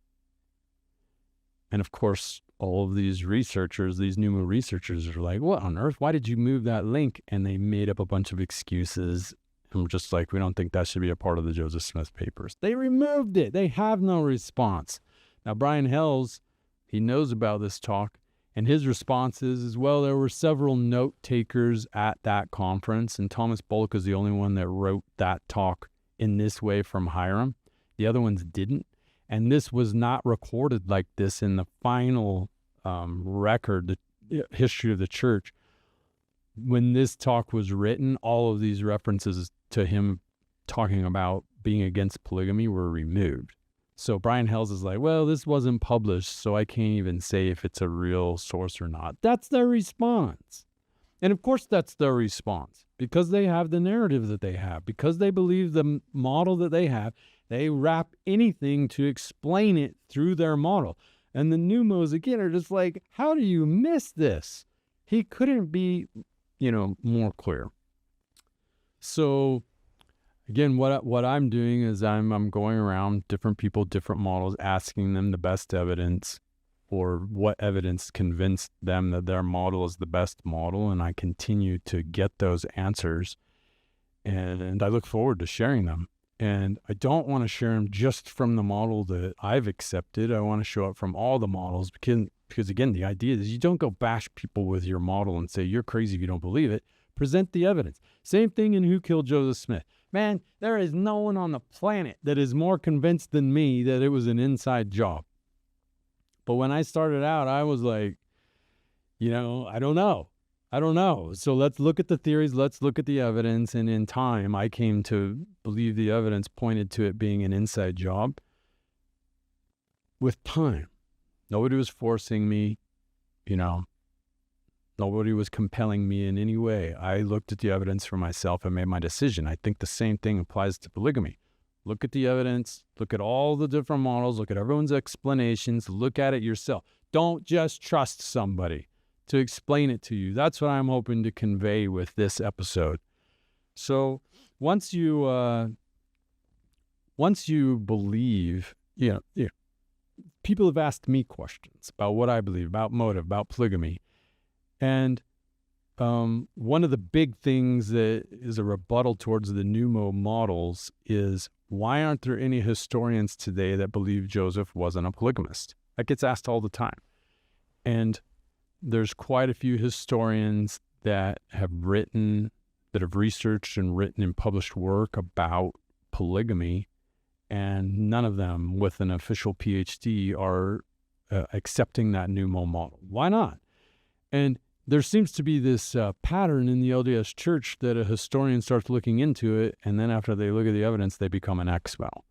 And of course, all of these researchers, these pneumo researchers are like, what on earth? Why did you move that link? And they made up a bunch of excuses. And we're just like, we don't think that should be a part of the Joseph Smith papers. They removed it. They have no response. Now, Brian Hells, he knows about this talk. And his response is, well, there were several note takers at that conference, and Thomas Bullock is the only one that wrote that talk in this way from Hyrum. The other ones didn't. And this was not recorded like this in the final record, the history of the church, when this talk was written, all of these references to him talking about being against polygamy were removed. So Brian Hales is like, well, this wasn't published, so I can't even say if it's a real source or not. That's their response. And of course, that's their response because they have the narrative that they have, because they believe the model that they have. They wrap anything to explain it through their model. And the pneumos, again, are just like, how do you miss this? He couldn't be, more clear. So again, what I'm doing is I'm going around different people, different models, asking them the best evidence or what evidence convinced them that their model is the best model. And I continue to get those answers. And I look forward to sharing them. And I don't want to share them just from the model that I've accepted. I want to show up from all the models because again, the idea is you don't go bash people with your model and say, you're crazy if you don't believe it. Present the evidence. Same thing in Who Killed Joseph Smith. Man, there is no one on the planet that is more convinced than me that it was an inside job. But when I started out, I was like, I don't know. So let's look at the theories. Let's look at the evidence. And in time, I came to believe the evidence pointed to it being an inside job. With time, nobody was forcing me, nobody was compelling me in any way. I looked at the evidence for myself and made my decision. I think the same thing applies to polygamy. Look at the evidence, look at all the different models, look at everyone's explanations, look at it yourself. Don't just trust somebody to explain it to you. That's what I'm hoping to convey with this episode. So once you believe, people have asked me questions about what I believe, about motive, about polygamy. And one of the big things that is a rebuttal towards the pneumo models is, why aren't there any historians today that believe Joseph wasn't a polygamist? That gets asked all the time. And there's quite a few historians that have researched and written and published work about polygamy, and none of them with an official PhD are accepting that pneumo model. Why not? And there seems to be this pattern in the LDS Church that a historian starts looking into it, and then after they look at the evidence, they become an expel.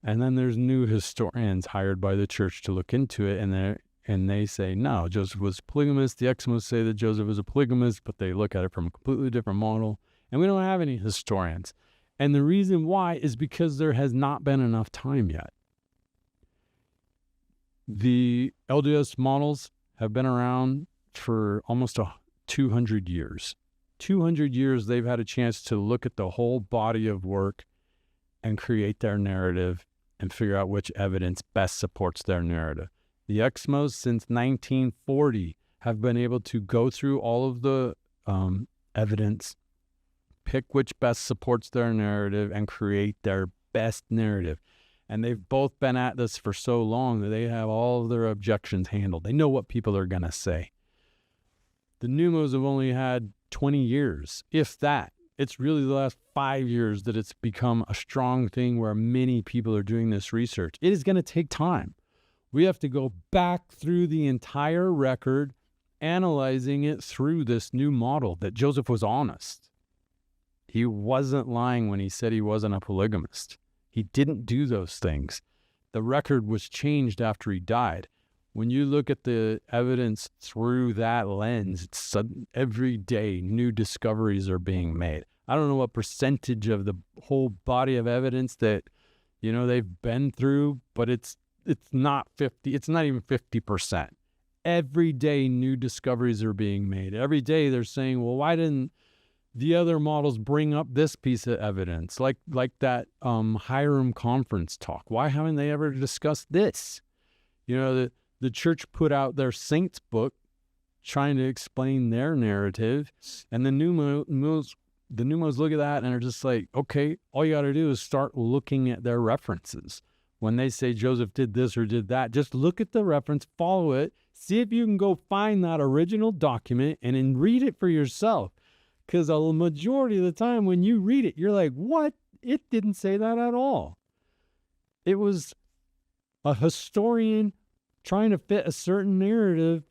And then there's new historians hired by the church to look into it, and they say, no, Joseph was a polygamist. The Exmos say that Joseph was a polygamist, but they look at it from a completely different model, and we don't have any historians. And the reason why is because there has not been enough time yet. The LDS models have been around for almost 200 years. 200 years they've had a chance to look at the whole body of work and create their narrative and figure out which evidence best supports their narrative. The Exmos since 1940 have been able to go through all of the evidence, pick which best supports their narrative, and create their best narrative. And they've both been at this for so long that they have all of their objections handled. They know what people are going to say. The pneumos have only had 20 years, if that. It's really the last 5 years that it's become a strong thing where many people are doing this research. It is going to take time. We have to go back through the entire record, analyzing it through this new model that Joseph was honest. He wasn't lying when he said he wasn't a polygamist. He didn't do those things. The record was changed after he died. When you look at the evidence through that lens, it's every day new discoveries are being made. I don't know what percentage of the whole body of evidence that, they've been through, but it's not 50. It's not even 50%. Every day new discoveries are being made. Every day they're saying, well, why didn't the other models bring up this piece of evidence? Like that Hyrum conference talk. Why haven't they ever discussed this? The church put out their saints book trying to explain their narrative, and the pneumos look at that and are just like, okay, all you got to do is start looking at their references. When they say Joseph did this or did that, just look at the reference, follow it, see if you can go find that original document and then read it for yourself. Because a majority of the time when you read it, you're like, what? It didn't say that at all. It was a historian trying to fit a certain narrative,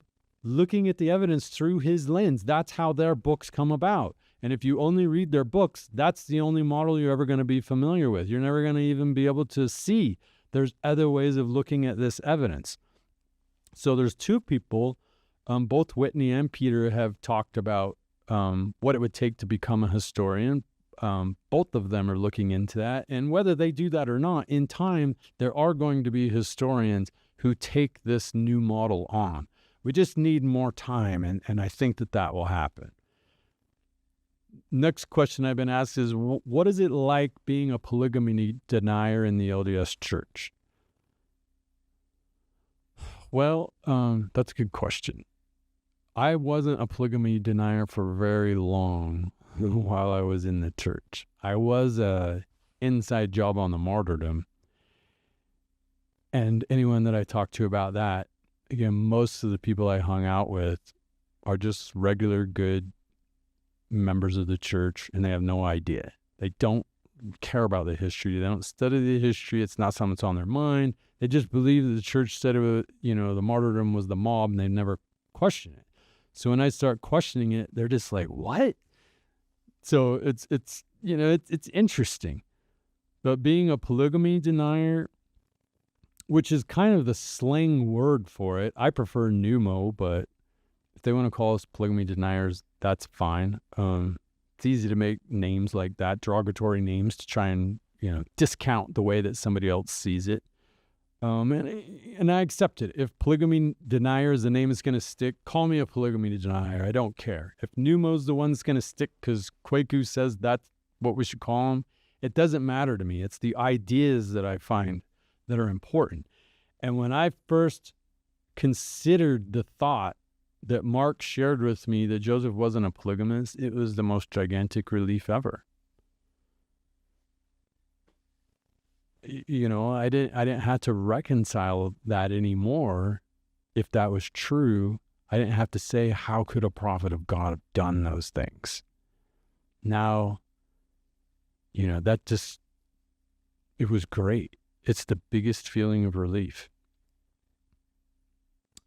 looking at the evidence through his lens. That's how their books come about. And if you only read their books, that's the only model you're ever going to be familiar with. You're never going to even be able to see there's other ways of looking at this evidence. So there's two people, both Whitney and Peter have talked about what it would take to become a historian. Both of them are looking into that. And whether they do that or not, in time, there are going to be historians who take this new model on. We just need more time, and I think that will happen. Next question I've been asked is, what is it like being a polygamy denier in the LDS Church? Well, that's a good question. I wasn't a polygamy denier for very long while I was in the church. I was a inside job on the martyrdom. And anyone that I talked to about that, again, most of the people I hung out with are just regular good members of the church, and they have no idea. They don't care about the history. They don't study the history. It's not something that's on their mind. They just believe that the church said it was, the martyrdom was the mob, and they never question it. So when I start questioning it, they're just like, what? So it's interesting. But being a polygamy denier, which is kind of the slang word for it, I prefer pneumo, but if they want to call us polygamy deniers, that's fine. It's easy to make names like that, derogatory names, to try and discount the way that somebody else sees it. And I accept it. If polygamy denier is the name that's going to stick, call me a polygamy denier. I don't care. If pneumo's the one that's going to stick because Kwaku says that's what we should call him, it doesn't matter to me. It's the ideas that I find that are important. And when I first considered the thought that Mark shared with me that Joseph wasn't a polygamist, it was the most gigantic relief ever. I didn't have to reconcile that anymore. If that was true, I didn't have to say, how could a prophet of God have done those things? Now, it was great. It's the biggest feeling of relief.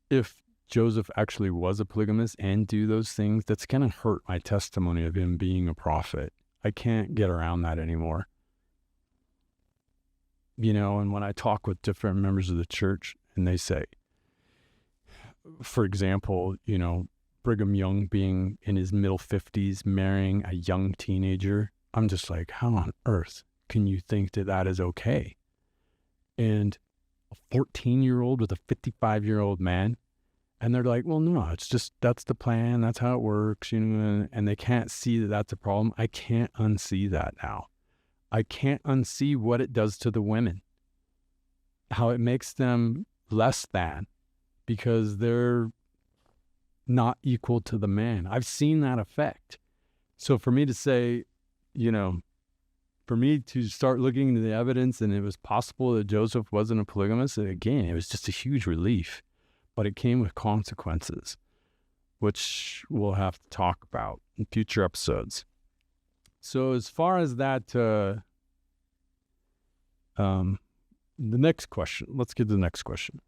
If Joseph actually was a polygamist and do those things, that's going to hurt my testimony of him being a prophet. I can't get around that anymore. And when I talk with different members of the church and they say, for example, Brigham Young being in his middle 50s, marrying a young teenager, I'm just like, how on earth can you think that is okay? And a 14-year-old with a 55-year-old man, and they're like, well, no, it's just, that's the plan, that's how it works, and they can't see that that's a problem. I can't unsee that now. I can't unsee what it does to the women, how it makes them less than because they're not equal to the man. I've seen that effect. So for me to say, for me to start looking into the evidence and it was possible that Joseph wasn't a polygamist, again, it was just a huge relief, but it came with consequences, which we'll have to talk about in future episodes. So as far as that, the next question, let's get to the next question.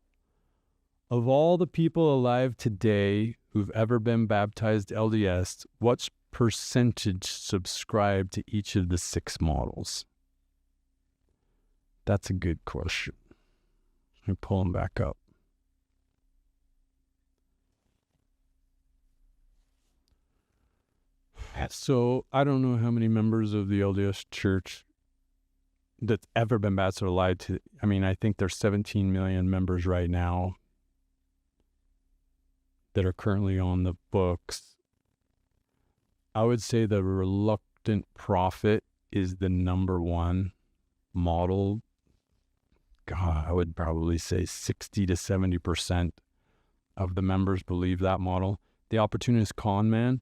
Of all the people alive today who've ever been baptized LDS, what percentage subscribe to each of the 6 models? That's a good question. Let me pull them back up. So I don't know how many members of the LDS Church that's ever been baptized are alive to. I think there's 17 million members right now that are currently on the books. I would say the reluctant prophet is the number one model. God, I would probably say 60 to 70% of the members believe that model. The opportunist con man,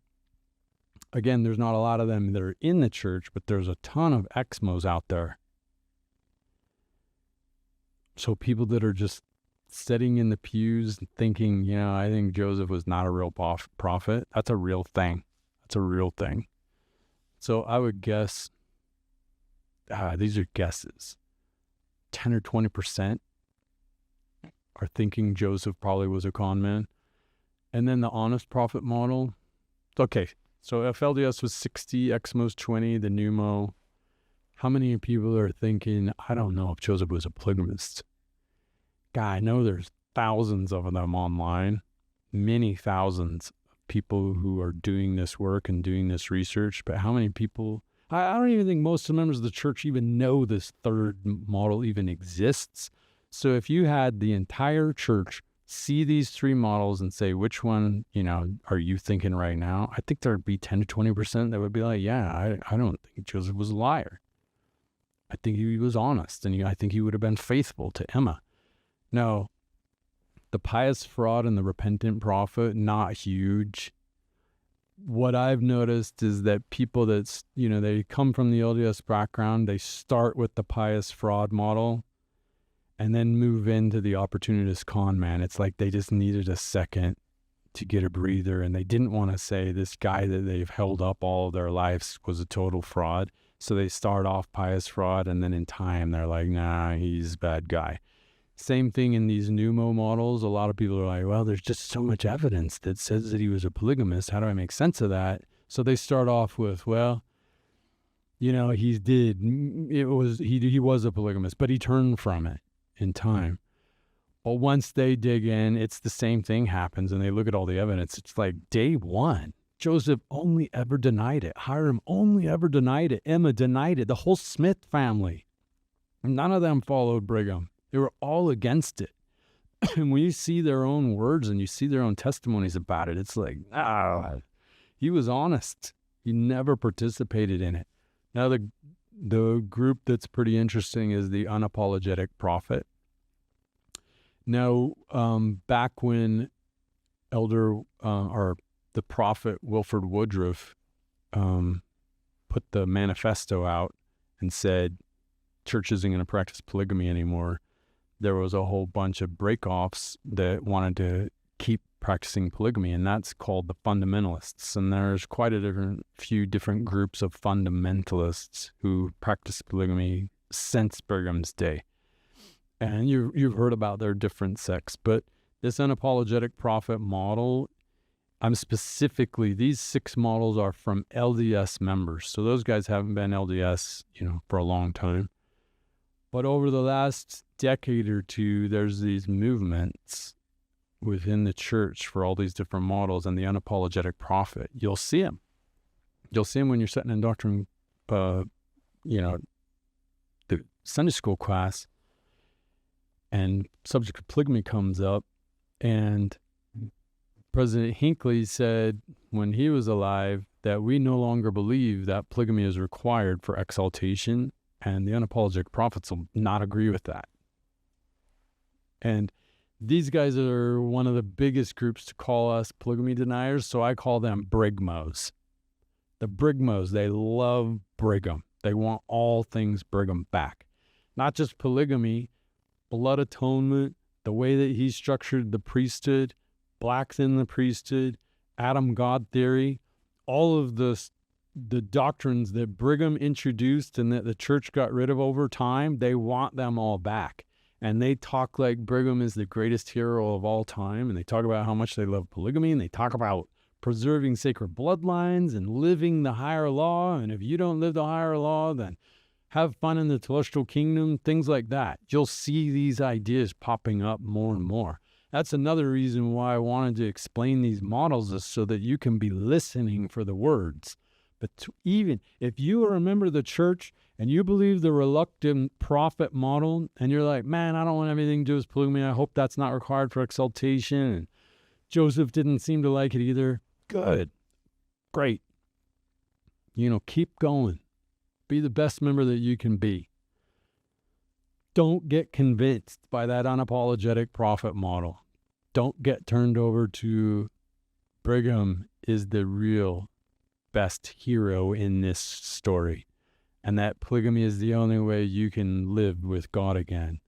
again, there's not a lot of them that are in the church, but there's a ton of Exmos out there. So people that are just sitting in the pews thinking, I think Joseph was not a real prophet. That's a real thing. That's a real thing. So I would guess, these are guesses, 10 or 20% are thinking Joseph probably was a con man. And then the honest prophet model. Okay, so FLDS was 60, XMO's 20, the pneumo. How many people are thinking, I don't know if Joseph was a polygamist? God, I know there's thousands of them online, many thousands of people who are doing this work and doing this research, but how many people, I don't even think most of the members of the church even know this third model even exists. So if you had the entire church see these three models and say, which one, are you thinking right now? I think there'd be 10 to 20% that would be like, yeah, I don't think Joseph was a liar. I think he was honest, and I think he would have been faithful to Emma. No, the pious fraud and the repentant prophet, not huge. What I've noticed is that people that's, they come from the LDS background, they start with the pious fraud model and then move into the opportunist con man. It's like they just needed a second to get a breather, and they didn't want to say this guy that they've held up all of their lives was a total fraud. So they start off pious fraud, and then in time they're like, nah, he's a bad guy. Same thing in these pneumo models. A lot of people are like, well, there's just so much evidence that says that he was a polygamist. How do I make sense of that? So they start off with, well, he was a polygamist, but he turned from it in time. But once they dig in, it's the same thing happens, and they look at all the evidence. It's like day one, Joseph only ever denied it. Hyrum only ever denied it. Emma denied it. The whole Smith family, none of them followed Brigham. They were all against it. And when you see their own words and you see their own testimonies about it, it's like, he was honest. He never participated in it. Now, the group that's pretty interesting is the unapologetic prophet. Now, back when the prophet Wilford Woodruff put the manifesto out and said church isn't going to practice polygamy anymore, there was a whole bunch of breakoffs that wanted to keep practicing polygamy, and that's called the fundamentalists. And there's quite a few different groups of fundamentalists who practice polygamy since Brigham's day. And you've heard about their different sects, but this unapologetic prophet model, these 6 models are from LDS members. So those guys haven't been LDS, for a long time. But over the last decade or two, there's these movements within the church for all these different models, and the unapologetic prophet, you'll see them. You'll see them when you're sitting in doctrine, the Sunday school class, and subject of polygamy comes up, and President Hinckley said when he was alive that we no longer believe that polygamy is required for exaltation, and the unapologetic prophets will not agree with that. And these guys are one of the biggest groups to call us polygamy deniers, so I call them Brigmos. The Brigmos, they love Brigham. They want all things Brigham back. Not just polygamy, blood atonement, the way that he structured the priesthood, blacks in the priesthood, Adam God theory, all of the doctrines that Brigham introduced and that the church got rid of over time, they want them all back. And they talk like Brigham is the greatest hero of all time, and they talk about how much they love polygamy, and they talk about preserving sacred bloodlines and living the higher law, and if you don't live the higher law, then have fun in the celestial kingdom, things like that. You'll see these ideas popping up more and more. That's another reason why I wanted to explain these models, is so that you can be listening for the words. But even if you are a member of the church and you believe the reluctant prophet model, and you're like, man, I don't want anything to do with polygamy, I hope that's not required for exaltation, and Joseph didn't seem to like it either, good, great. Keep going. Be the best member that you can be. Don't get convinced by that unapologetic prophet model. Don't get turned over to Brigham is the real best hero in this story, and that polygamy is the only way you can live with God again.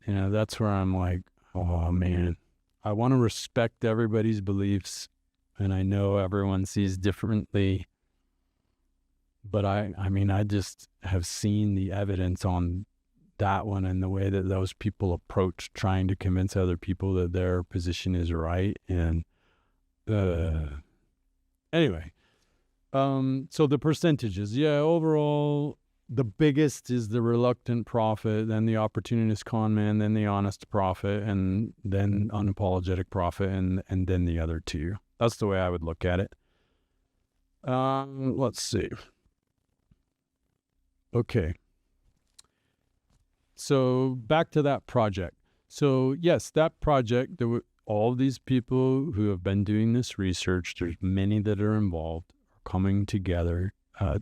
That's where I'm like, oh man, I want to respect everybody's beliefs, and I know everyone sees differently, but I just have seen the evidence on that one and the way that those people approach trying to convince other people that their position is right. And anyway, so the percentages, overall, the biggest is the reluctant prophet, then the opportunist con man, then the honest prophet, and then unapologetic prophet, and then the other two. That's the way I would look at it. Let's see. Okay. So back to that project. So yes, that project, there were all these people who have been doing this research. There's many that are involved, are coming together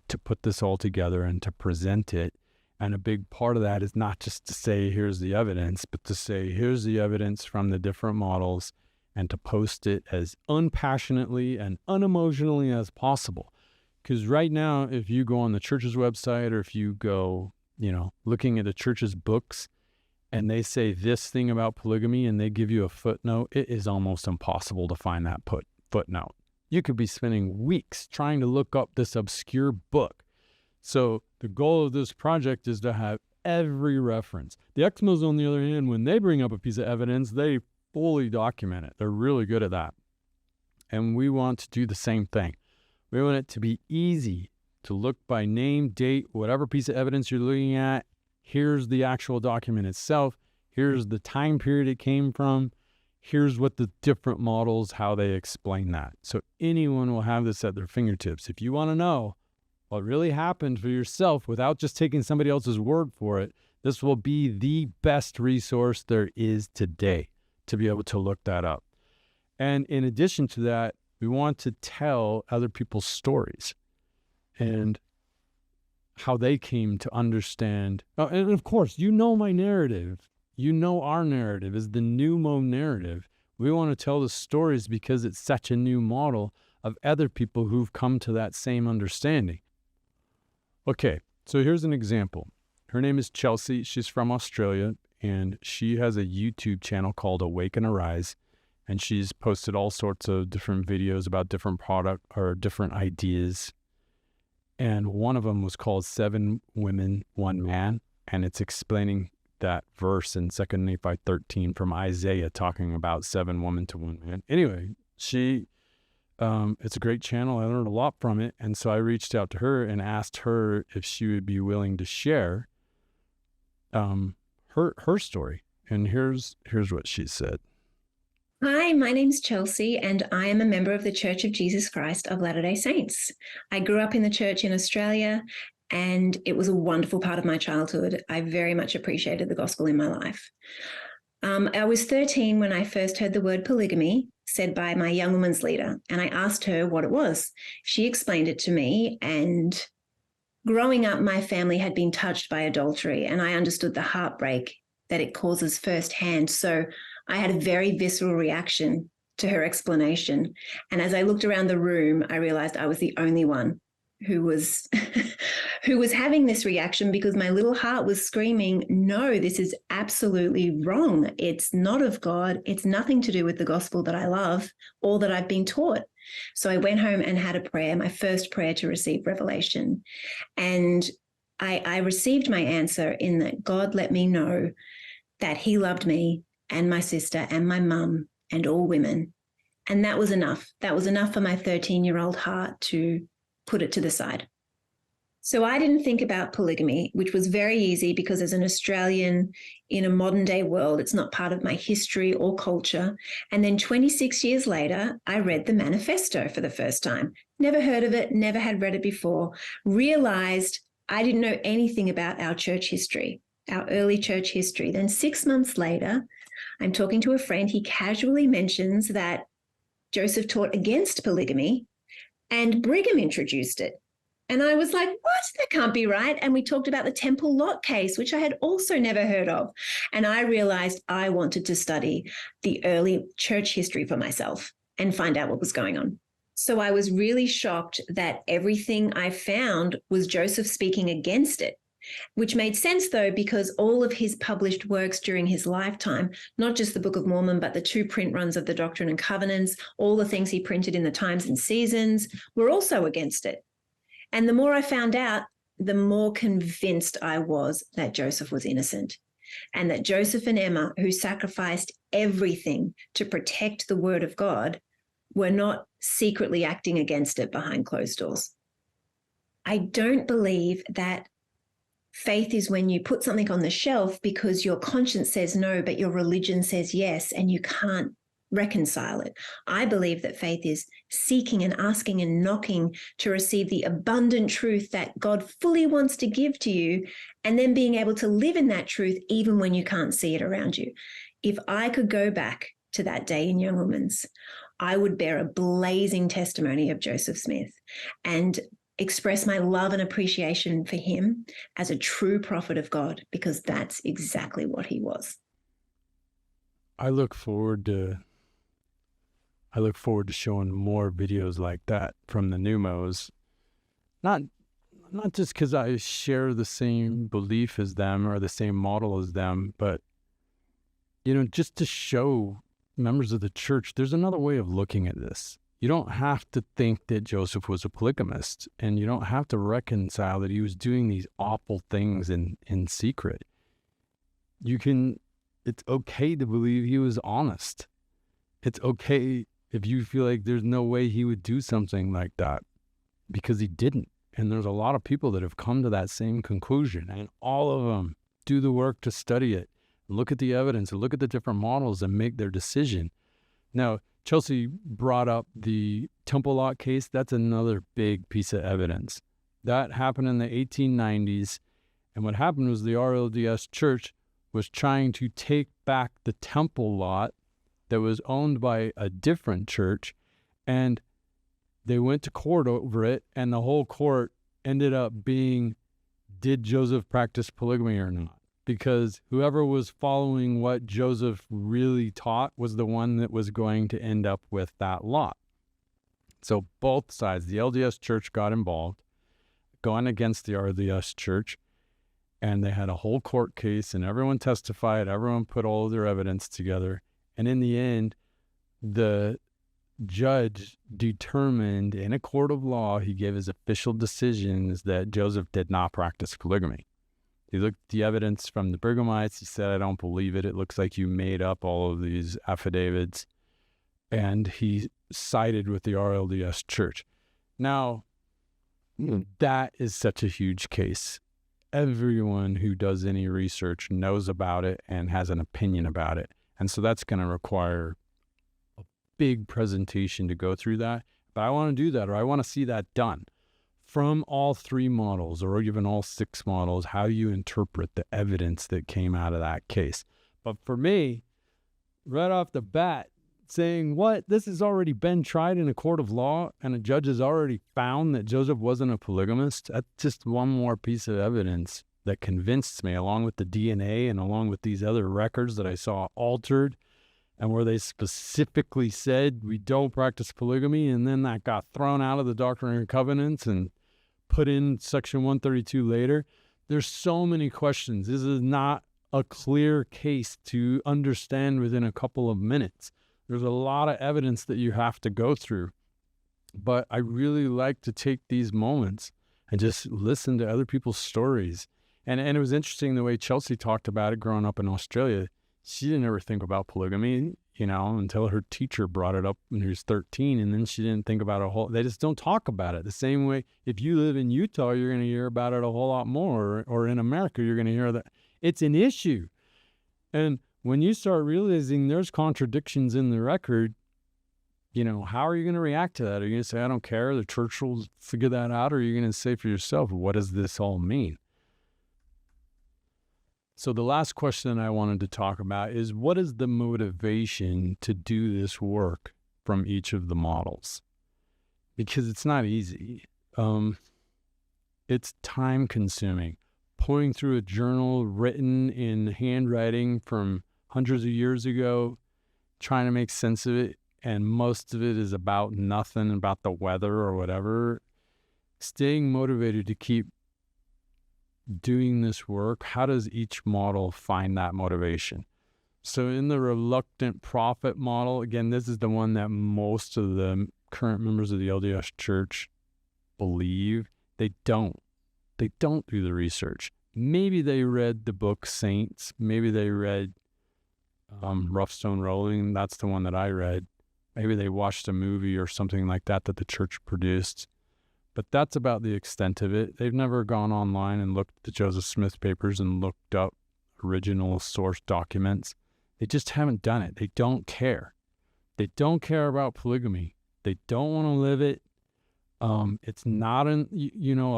to put this all together and to present it. And a big part of that is not just to say, here's the evidence, but to say, here's the evidence from the different models, and to post it as unpassionately and unemotionally as possible. Because right now, if you go on the church's website, or if you go, looking at the church's books, and they say this thing about polygamy and they give you a footnote, it is almost impossible to find that footnote. You could be spending weeks trying to look up this obscure book. So the goal of this project is to have every reference. The Exmos, on the other hand, when they bring up a piece of evidence, they fully document it. They're really good at that. And we want to do the same thing. We want it to be easy to look by name, date, whatever piece of evidence you're looking at. Here's the actual document itself. Here's the time period it came from. Here's what the different models, how they explain that. So anyone will have this at their fingertips. If you want to know what really happened for yourself without just taking somebody else's word for it, this will be the best resource there is today to be able to look that up. And in addition to that, we want to tell other people's stories and how they came to understand. And of course, my narrative. Our narrative is the pneumo narrative. We want to tell the stories because it's such a new model of other people who've come to that same understanding. Okay, so here's an example. Her name is Chelsea. She's from Australia, and she has a YouTube channel called Awake and Arise. And she's posted all sorts of different videos about different product or different ideas. And one of them was called 7 Women, 1 Man. And it's explaining that verse in 2 Nephi 13 from Isaiah, talking about 7 women to 1 man. Anyway, it's a great channel. I learned a lot from it. And so I reached out to her and asked her if she would be willing to share her story. And here's what she said. Hi, my name's Chelsea, and I am a member of the Church of Jesus Christ of Latter-day Saints. I grew up in the church in Australia, and it was a wonderful part of my childhood. I very much appreciated the gospel in my life. I was 13 when I first heard the word polygamy said by my young women's leader, and I asked her what it was. She explained it to me, and growing up, my family had been touched by adultery, and I understood the heartbreak that it causes firsthand. So I had a very visceral reaction to her explanation. And as I looked around the room, I realized I was the only one who was having this reaction, because my little heart was screaming, no, this is absolutely wrong. It's not of God. It's nothing to do with the gospel that I love or that I've been taught. So I went home and had a prayer, my first prayer to receive revelation. And I received my answer in that God let me know that he loved me and my sister and my mum and all women. And that was enough. That was enough for my 13-year-old heart to put it to the side. So I didn't think about polygamy, which was very easy because as an Australian in a modern day world, it's not part of my history or culture. And then 26 years later, I read the manifesto for the first time. Never heard of it, never had read it before, realized I didn't know anything about our church history, our early church history. Then 6 months later, I'm talking to a friend. He casually mentions that Joseph taught against polygamy and Brigham introduced it. And I was like, what? That can't be right. And we talked about the Temple Lot case, which I had also never heard of. And I realized I wanted to study the early church history for myself and find out what was going on. So I was really shocked that everything I found was Joseph speaking against it, which made sense, though, because all of his published works during his lifetime, not just the Book of Mormon, but the 2 print runs of the Doctrine and Covenants, all the things he printed in the Times and Seasons, were also against it. And the more I found out, the more convinced I was that Joseph was innocent, and that Joseph and Emma, who sacrificed everything to protect the word of God, were not secretly acting against it behind closed doors. I don't believe that faith is when you put something on the shelf because your conscience says no, but your religion says yes, and you can't reconcile it. I believe that faith is seeking and asking and knocking to receive the abundant truth that God fully wants to give to you, and then being able to live in that truth even when you can't see it around you. If I could go back to that day in Young Women's, I would bear a blazing testimony of Joseph Smith and express my love and appreciation for him as a true prophet of God, because that's exactly what he was. I look forward to showing more videos like that from the Pneumos. Not just because I share the same belief as them or the same model as them, but just to show members of the church there's another way of looking at this. You don't have to think that Joseph was a polygamist, and you don't have to reconcile that he was doing these awful things in secret. It's okay to believe he was honest. It's okay if you feel like there's no way he would do something like that, because he didn't. And there's a lot of people that have come to that same conclusion, and all of them do the work to study it, look at the evidence, and look at the different models and make their decision. Now, Chelsea brought up the temple lot case. That's another big piece of evidence. That happened in the 1890s. And what happened was the RLDS church was trying to take back the temple lot that was owned by a different church. And they went to court over it. And the whole court ended up being, did Joseph practice polygamy or not? Because whoever was following what Joseph really taught was the one that was going to end up with that lot. So both sides, the LDS church got involved, going against the RLDS church, and they had a whole court case, and everyone testified, everyone put all of their evidence together. And in the end, the judge determined in a court of law, he gave his official decisions that Joseph did not practice polygamy. He looked at the evidence from the Bergamites. He said, I don't believe it. It looks like you made up all of these affidavits. And he sided with the RLDS church. Now, that is such a huge case. Everyone who does any research knows about it and has an opinion about it. And so that's going to require a big presentation to go through that. But I want to do that, or I want to see that done. From all three models, or even all six models, how you interpret the evidence that came out of that case. But for me, right off the bat, saying, what? This has already been tried in a court of law, and a judge has already found that Joseph wasn't a polygamist. That's just one more piece of evidence that convinced me, along with the DNA and along with these other records that I saw altered, and where they specifically said, we don't practice polygamy, and then that got thrown out of the Doctrine and Covenants and put in Section 132 later. There's so many questions. This is not a clear case to understand within a couple of minutes. There's a lot of evidence that you have to go through. But I really like to take these moments and just listen to other people's stories. And it was interesting the way Chelsea talked about it growing up in Australia. She didn't ever think about polygamy, until her teacher brought it up when she was 13, and then she didn't think about they just don't talk about it. The same way, if you live in Utah, you're going to hear about it a whole lot more, or in America, you're going to hear that it's an issue. And when you start realizing there's contradictions in the record, how are you going to react to that? Are you going to say, I don't care, the church will figure that out? Or are you going to say for yourself, what does this all mean? So the last question I wanted to talk about is, what is the motivation to do this work from each of the models? Because it's not easy. It's time consuming. Pouring through a journal written in handwriting from hundreds of years ago, trying to make sense of it, and most of it is about nothing, about the weather or whatever. Staying motivated to keep doing this work, how does each model find that motivation? So in the reluctant prophet model, again, this is the one that most of the current members of the LDS church believe. They don't. They don't do the research. Maybe they read the book Saints. Maybe they read Rough Stone Rolling. That's the one that I read. Maybe they watched a movie or something like that that the church produced. But that's about the extent of it. They've never gone online and looked at the Joseph Smith papers and looked up original source documents. They just haven't done it. They don't care. They don't care about polygamy. They don't want to live it. It's not a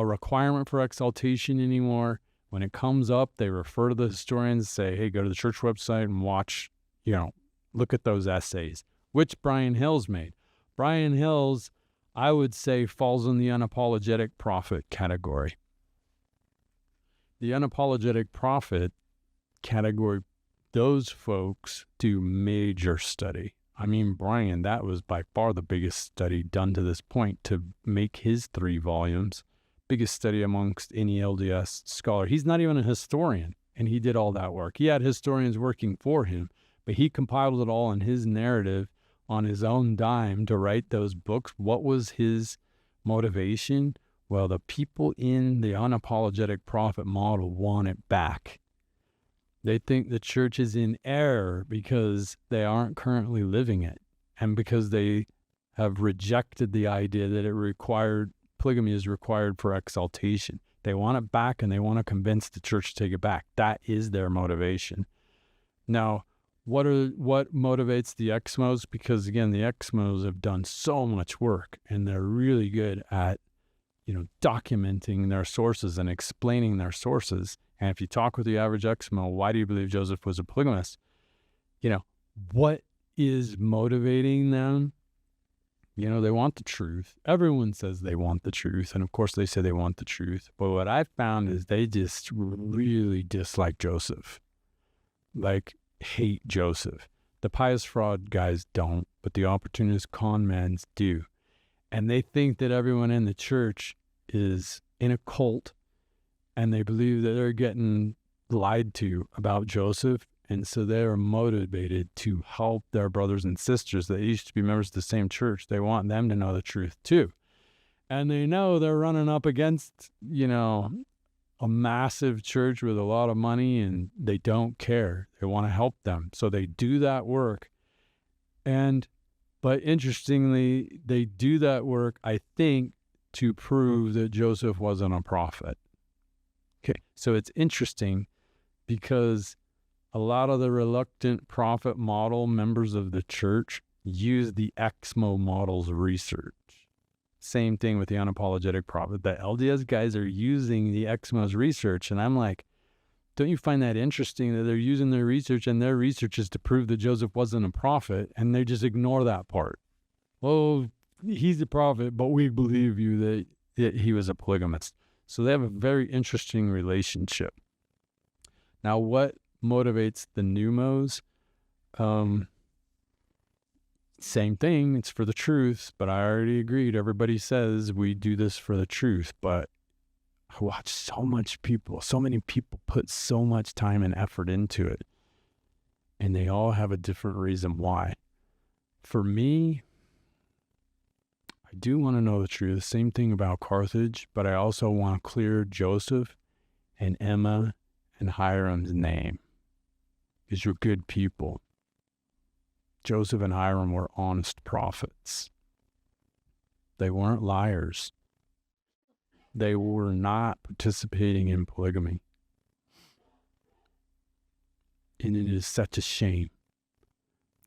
requirement for exaltation anymore. When it comes up, they refer to the historians, say, hey, go to the church website and watch, look at those essays, which Brian Hills made. Brian Hills, I would say, falls in the unapologetic prophet category. The unapologetic prophet category, those folks do major study. I mean, Brian, that was by far the biggest study done to this point to make his 3 volumes. Biggest study amongst any LDS scholar. He's not even a historian, and he did all that work. He had historians working for him, but he compiled it all in his narrative on his own dime to write those books. What was his motivation? Well, the people in the unapologetic prophet model want it back. They think the church is in error because they aren't currently living it, and because they have rejected the idea that polygamy is required for exaltation. They want it back, and they want to convince the church to take it back. That is their motivation. Now, what motivates the Exmos? Because again, the Exmos have done so much work, and they're really good at, documenting their sources and explaining their sources. And if you talk with the average Exmo, why do you believe Joseph was a polygamist? What is motivating them? They want the truth. Everyone says they want the truth. And of course they say they want the truth. But what I've found is they just really dislike Joseph. Like, hate Joseph. The pious fraud guys don't, but the opportunist con mans do. And they think that everyone in the church is in a cult, and they believe that they're getting lied to about Joseph. And so they're motivated to help their brothers and sisters that used to be members of the same church. They want them to know the truth too. And they know they're running up against, a massive church with a lot of money, and they don't care. They want to help them. So they do that work. But interestingly, they do that work, I think, to prove that Joseph wasn't a prophet. Okay, so it's interesting because a lot of the reluctant prophet model members of the church use the Exmo model's research. Same thing with the unapologetic prophet. The LDS guys are using the Exmo's research, and I'm like, don't you find that interesting that they're using their research, and their research is to prove that Joseph wasn't a prophet, and they just ignore that part? Well, he's a prophet, but we believe you that he was a polygamist. So they have a very interesting relationship. Now, what motivates the pneumos? Same thing. It's for the truth, but I already agreed. Everybody says we do this for the truth, but I watch so many people put so much time and effort into it, and they all have a different reason why. For me, I do want to know the truth. Same thing about Carthage, but I also want to clear Joseph and Emma and Hyrum's name, because you're good people. Joseph and Hyrum were honest prophets. They weren't liars. They were not participating in polygamy. And it is such a shame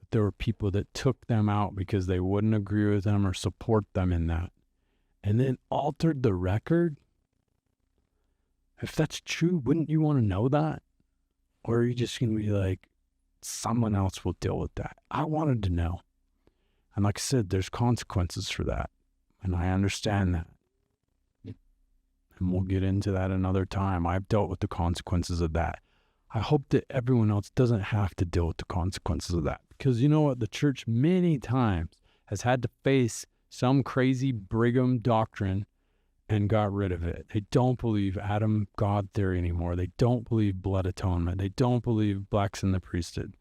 that there were people that took them out because they wouldn't agree with them or support them in that, and then altered the record. If that's true, wouldn't you want to know that? Or are you just going to be like, someone else will deal with that? I wanted to know. And like I said, there's consequences for that. And I understand that. And we'll get into that another time. I've dealt with the consequences of that. I hope that everyone else doesn't have to deal with the consequences of that. Because you know what? The church many times has had to face some crazy Brigham doctrine and got rid of it. They don't believe Adam God theory anymore. They don't believe blood atonement. They don't believe blacks in the priesthood.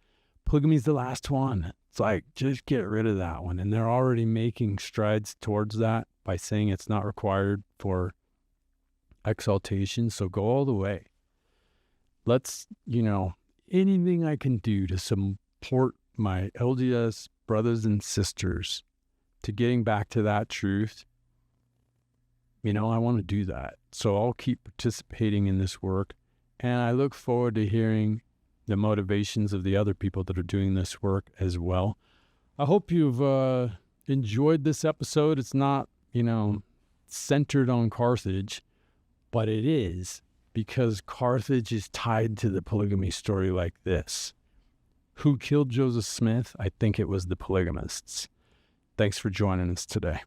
Polygamy is the last one. It's like, just get rid of that one. And they're already making strides towards that by saying it's not required for exaltation, so go all the way. Let's, anything I can do to support my LDS brothers and sisters to getting back to that truth, I want to do that. So I'll keep participating in this work, and I look forward to hearing the motivations of the other people that are doing this work as well. I hope you've enjoyed this episode. It's not, centered on Carthage, but it is, because Carthage is tied to the polygamy story like this. Who killed Joseph Smith? I think it was the polygamists. Thanks for joining us today.